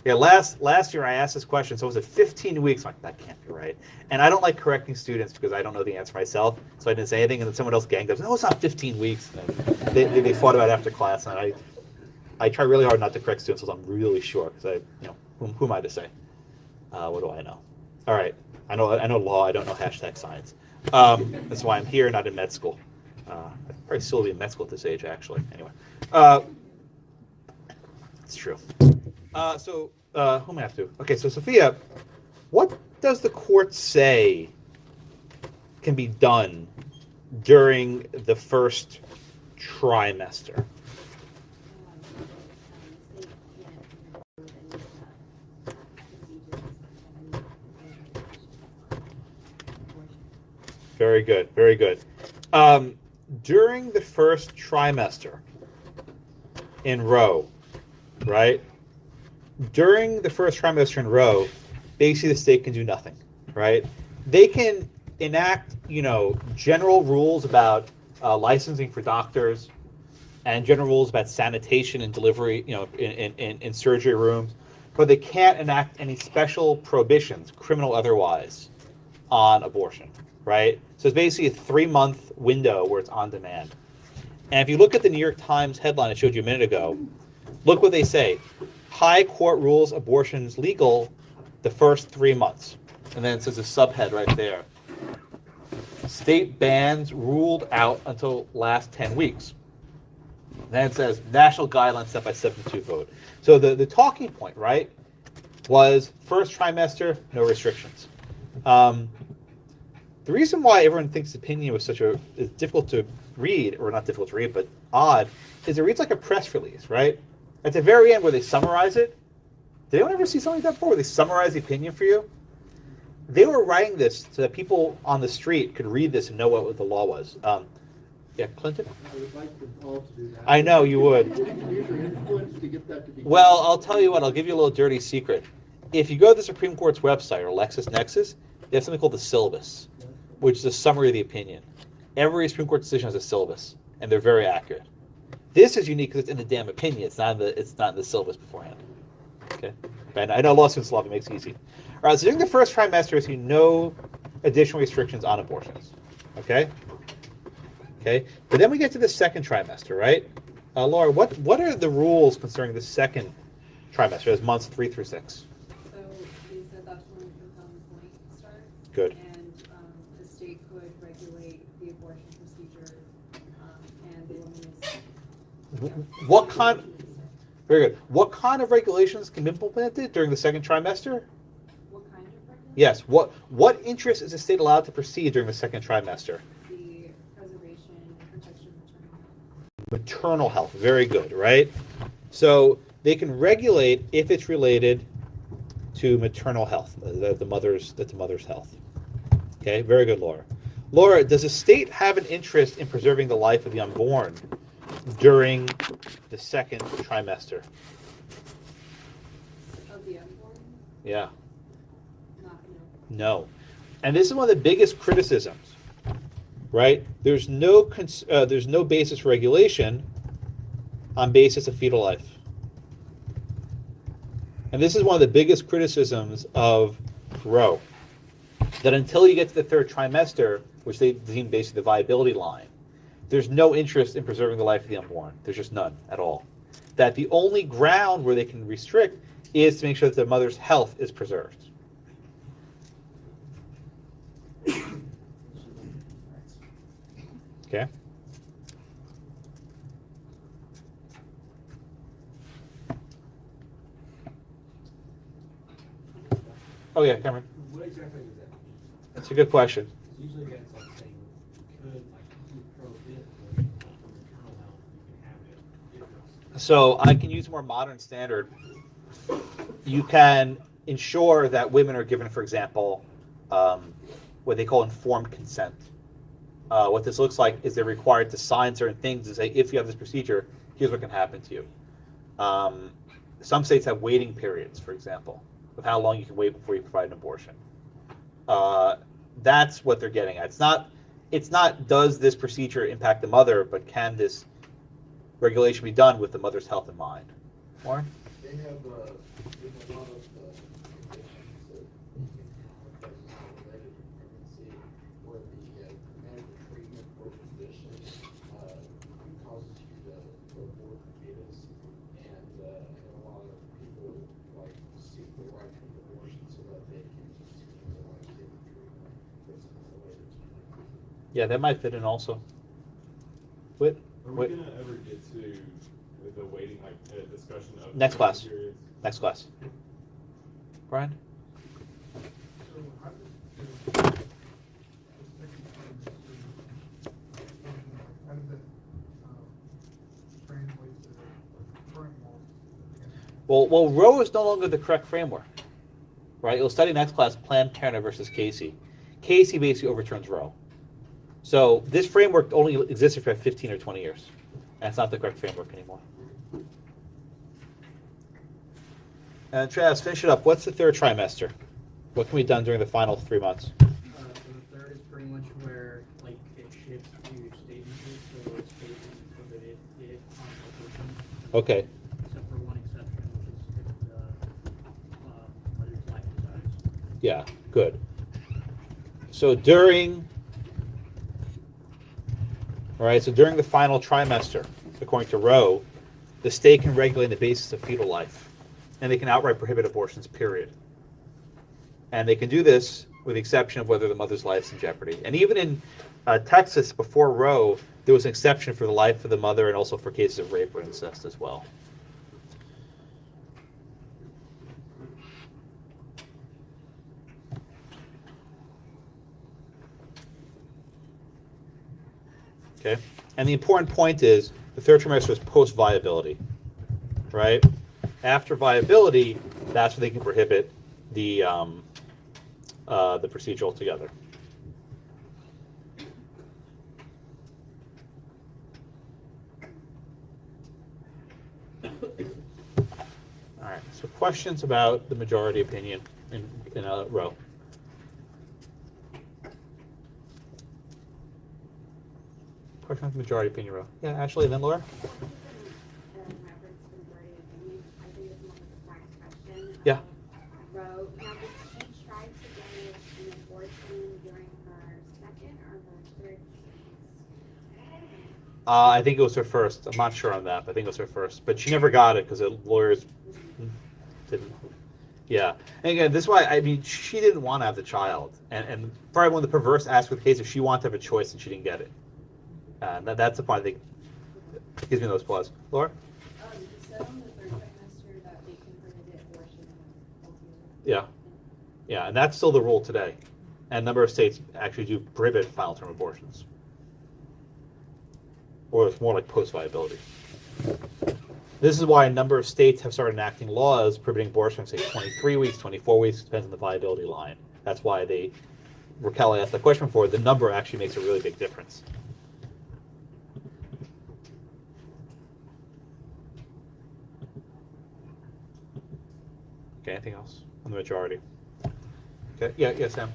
Yeah, last year I asked this question, so was it 15 weeks? I'm like, that can't be right. And I don't like correcting students because I don't know the answer myself, so I didn't say anything, and then someone else ganged up, no, it's not 15 weeks. And they fought about it after class, and I try really hard not to correct students because I'm really sure, because who am I to say? What do I know? All right, I know law, I don't know #science. That's why I'm here, not in med school. I'd probably still be in med school at this age, actually. Anyway, it's true. So who am I have to? Okay, so Sophia, what does the court say can be done during the first trimester? Very good, very good. During the first trimester in Roe, right? During the first trimester in Roe, basically the state can do nothing, right? They can enact, general rules about licensing for doctors and general rules about sanitation and delivery, in surgery rooms, but they can't enact any special prohibitions, criminal otherwise, on abortion. Right? So it's basically a 3-month window where it's on demand. And if you look at the New York Times headline I showed you a minute ago, look what they say. High court rules abortions legal the first 3 months. And then it says a subhead right there. State bans ruled out until last 10 weeks. And then it says national guidelines set by 7-2 vote. So the talking point, right, was first trimester, no restrictions. The reason why everyone thinks the opinion was is difficult to read, or not difficult to read, but odd, is it reads like a press release, right? At the very end where they summarize it. Did anyone ever see something like that before, where they summarize the opinion for you? They were writing this so that people on the street could read this and know what the law was. Yeah, Clinton? I would like them all to do that. I know you would. You can use your influence to get that to be. Well, I'll tell you what, I'll give you a little dirty secret. if you go to the Supreme Court's website or LexisNexis, they have something called the syllabus, which is a summary of the opinion. Every Supreme Court decision has a syllabus, and they're very accurate. This is unique because it's in the damn opinion. It's not in the syllabus beforehand. Okay, and I know law students love it. Makes it easy. All right, so during the first trimester, we see no additional restrictions on abortions. Okay. Okay, but then we get to the second trimester, right? Laura, what are the rules concerning the second trimester, as months 3 through 6? So they said that's when the compelling point starts. Good. And the state could regulate the abortion procedure, and the woman is. What kind? Very good. What kind of regulations can be implemented during the second trimester? What kind of regulation? Yes. What interest is the state allowed to proceed during the second trimester? The preservation and protection of Maternal health. Very good, right? So they can regulate if it's related to maternal health, the mother's health. Okay, very good, Laura. Laura, does the state have an interest in preserving the life of the unborn during the second trimester? Of the unborn? Yeah. Not No. And this is one of the biggest criticisms, right? There's no basis for regulation on basis of fetal life. And this is one of the biggest criticisms of Roe, that until you get to the third trimester, which they deem basically the viability line, there's no interest in preserving the life of the unborn. There's just none at all. That the only ground where they can restrict is to make sure that the mother's health is preserved. Okay. Oh yeah, Cameron. What exactly does that mean? That's a good question. Usually that's like saying, could, like, you prohibit abortion for maternal health, you can have it if it's. So I can use a more modern standard. You can ensure that women are given, for example, what they call informed consent. What this looks like is they're required to sign certain things and say, if you have this procedure, here's what can happen to you. Some states have waiting periods, for example, of how long you can wait before you provide an abortion. That's what they're getting at. It's not does this procedure impact the mother, but can this regulation be done with the mother's health in mind? Warren? They have a lot of conditions that are not related to pregnancy, where the medical treatment for condition causes you to abort the fetus, and a lot of people like seek the right to abortion so that they can continue to like give the treatment that's related to pregnancy. Yeah, that might fit in also. What? Are we going to ever get to the waiting, like discussion of Next class. periods? Next class. Brian? So how does the second trimester, how does that translate to the current law? Well, Roe is no longer the correct framework, right? You'll study next class Planned Parenthood versus Casey. Casey basically overturns Roe. So this framework only existed for 15 or 20 years, and it's not the correct framework anymore. And Travis, finish it up. What's the third trimester? What can be done during the final 3 months? So the third is pretty much where like it shifts to state issues, so it's basically prohibited on abortion. Okay. Except for one exception, which is if the mother's life decides. Yeah, good. So during the final trimester, according to Roe, the state can regulate the basis of fetal life, and they can outright prohibit abortions, period. And they can do this with the exception of whether the mother's life is in jeopardy. And even in Texas, before Roe, there was an exception for the life of the mother and also for cases of rape or incest as well. Okay, and the important point is the third trimester is post-viability, right? After viability, that's when they can prohibit the procedure altogether. All right. So questions about the majority opinion in a row? Question on the majority opinion row. Yeah, Ashley, and then Laura. Yeah. Row. Now, did she try to get an abortion during her second or her third? I think it was her first. I'm not sure on that, but I think it was her first. But she never got it because the lawyers didn't. Yeah. And again, this is why, I mean, she didn't want to have the child. And probably one of the perverse aspects of the case is she wanted to have a choice and she didn't get it. That's the point I think gives me those pause. Laura? You said on the third trimester that they can prohibit abortion. Yeah. Yeah, and that's still the rule today. And a number of states actually do prohibit final term abortions. Or it's more like post-viability. This is why a number of states have started enacting laws prohibiting abortion, say 23 weeks, 24 weeks, depends on the viability line. That's why Raquel asked that question before, the number actually makes a really big difference. Okay, anything else on the majority? Okay, yeah, Sam.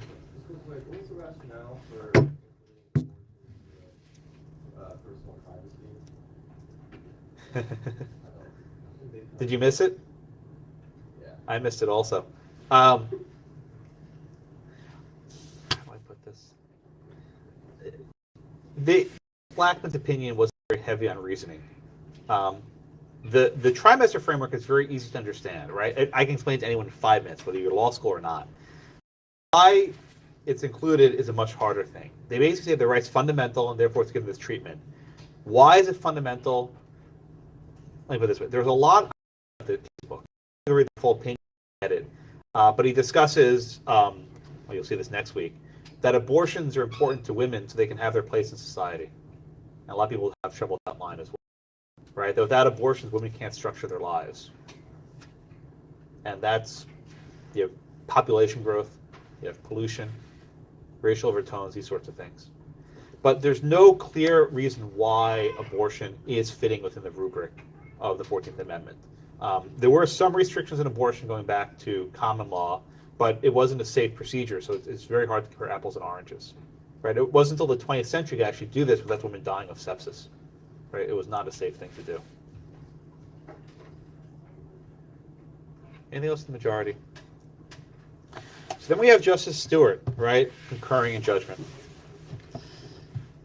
What was the rationale for including personal privacy? Did you miss it? Yeah. I missed it also. How do I put this? Blackman's opinion was very heavy on reasoning. The trimester framework is very easy to understand, right? I can explain to anyone in 5 minutes, whether you're law school or not. Why it's included is a much harder thing. They basically say the right's fundamental, and therefore it's given this treatment. Why is it fundamental? Let me put it this way. There's a lot of the book. I'm going to read the full opinion edit, but he discusses, well, you'll see this next week, that abortions are important to women so they can have their place in society. And a lot of people have trouble with that line as well. Right? That without abortions, women can't structure their lives. And that's, you have population growth, you have pollution, racial overtones, these sorts of things. But there's no clear reason why abortion is fitting within the rubric of the 14th Amendment. There were some restrictions on abortion going back to common law, but it wasn't a safe procedure, so it's very hard to compare apples and oranges. Right? It wasn't until the 20th century to actually do this without women dying of sepsis. Right? It was not a safe thing to do. Anything else in the majority? So then we have Justice Stewart, right, concurring in judgment.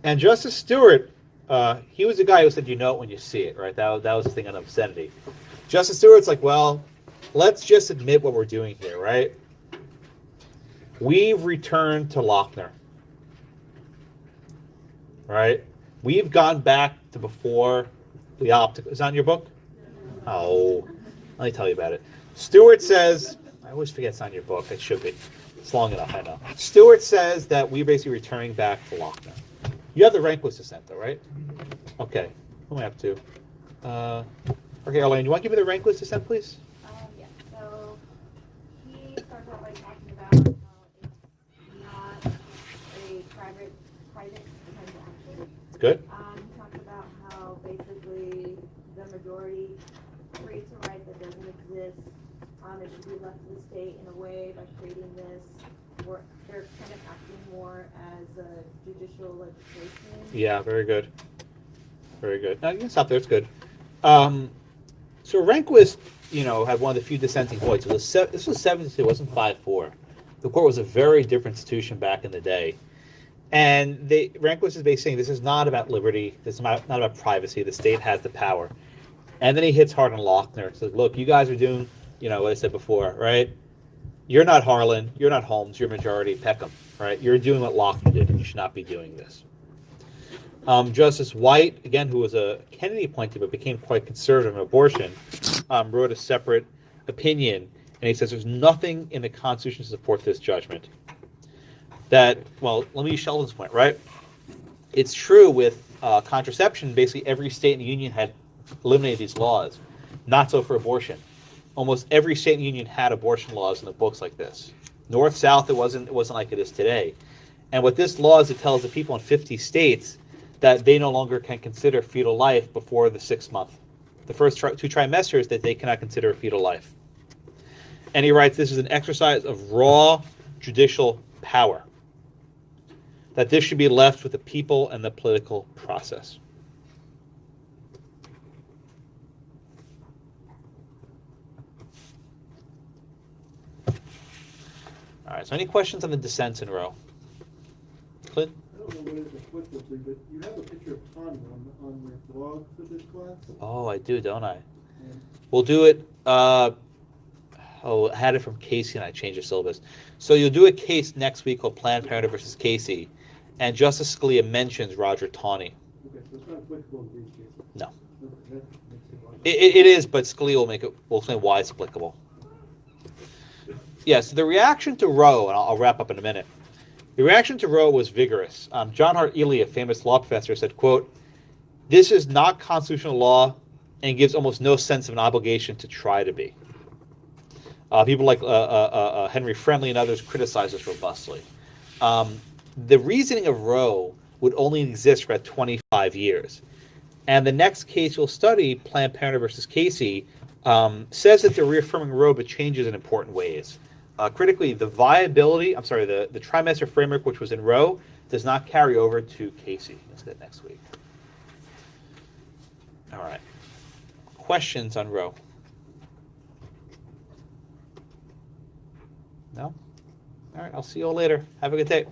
And Justice Stewart, he was the guy who said, you know it when you see it, right? That was the thing on obscenity. Justice Stewart's like, well, let's just admit what we're doing here, right? We've returned to Lochner, right? We've gone back to before the optical. Is that in your book? Oh, let me tell you about it. Stewart says, I always forget it's on your book. It should be. It's long enough, I know. Stewart says that we're basically returning back to Lochner. You have the Rehnquist dissent, though, right? Okay. Who am I up to? Okay, Arlene, you want to give me the Rehnquist dissent, please? Yeah. So he starts out by talking about how it's not a private transaction. Good. He talks about how basically the majority creates a right that doesn't exist. It should be left to the state in a way by creating this. They're kind of acting more as a judicial legislation. Yeah, very good. Very good. Now, you can stop there. It's good. So Rehnquist, had one of the few dissenting voices. This was 7-2. It wasn't 5-4. The court was a very different institution back in the day. And Rehnquist is basically saying this is not about liberty. This is not about privacy. The state has the power. And then he hits hard on Lochner. Says, look, you guys are doing, what I said before, right? You're not Harlan. You're not Holmes. You're majority Peckham, right? You're doing what Lochner did, and you should not be doing this. Justice White, again, who was a Kennedy appointee but became quite conservative on abortion, wrote a separate opinion, and he says there's nothing in the Constitution to support this judgment. Let me use Sheldon's point, right? It's true with contraception. Basically, every state in the union had eliminated these laws. Not so for abortion. Almost every state in the union had abortion laws in the books like this. North, south, it wasn't like it is today. And what this law is, it tells the people in 50 states that they no longer can consider fetal life before the 6th month. The first 2 trimesters that they cannot consider a fetal life. And he writes, this is an exercise of raw judicial power. That this should be left with the people and the political process. All right, so any questions on the dissents in Roe? Clint? I don't know what it's applicable to, but you have a picture of Connie on your blog for this class? Oh, I do, don't I? Yeah. We'll do it. I had it from Casey and I changed the syllabus. So you'll do a case next week called Planned Parenthood versus Casey, and Justice Scalia mentions Roger Taney. Okay, so it's not applicable to these cases? No. Okay, that makes it more- It is, but Scalia will explain why it's applicable. Yes, the reaction to Roe, and I'll wrap up in a minute. The reaction to Roe was vigorous. John Hart Ely, a famous law professor, said, quote, "This is not constitutional law and gives almost no sense of an obligation to try to be." People like Henry Friendly and others criticize this robustly. The reasoning of Roe would only exist for about 25 years. And the next case we'll study, Planned Parenthood versus Casey, says that they're reaffirming Roe but changes in important ways. Critically, the trimester framework, which was in Roe, does not carry over to Casey. Let's get next week. All right. Questions on Roe? No? All right, I'll see you all later. Have a good day.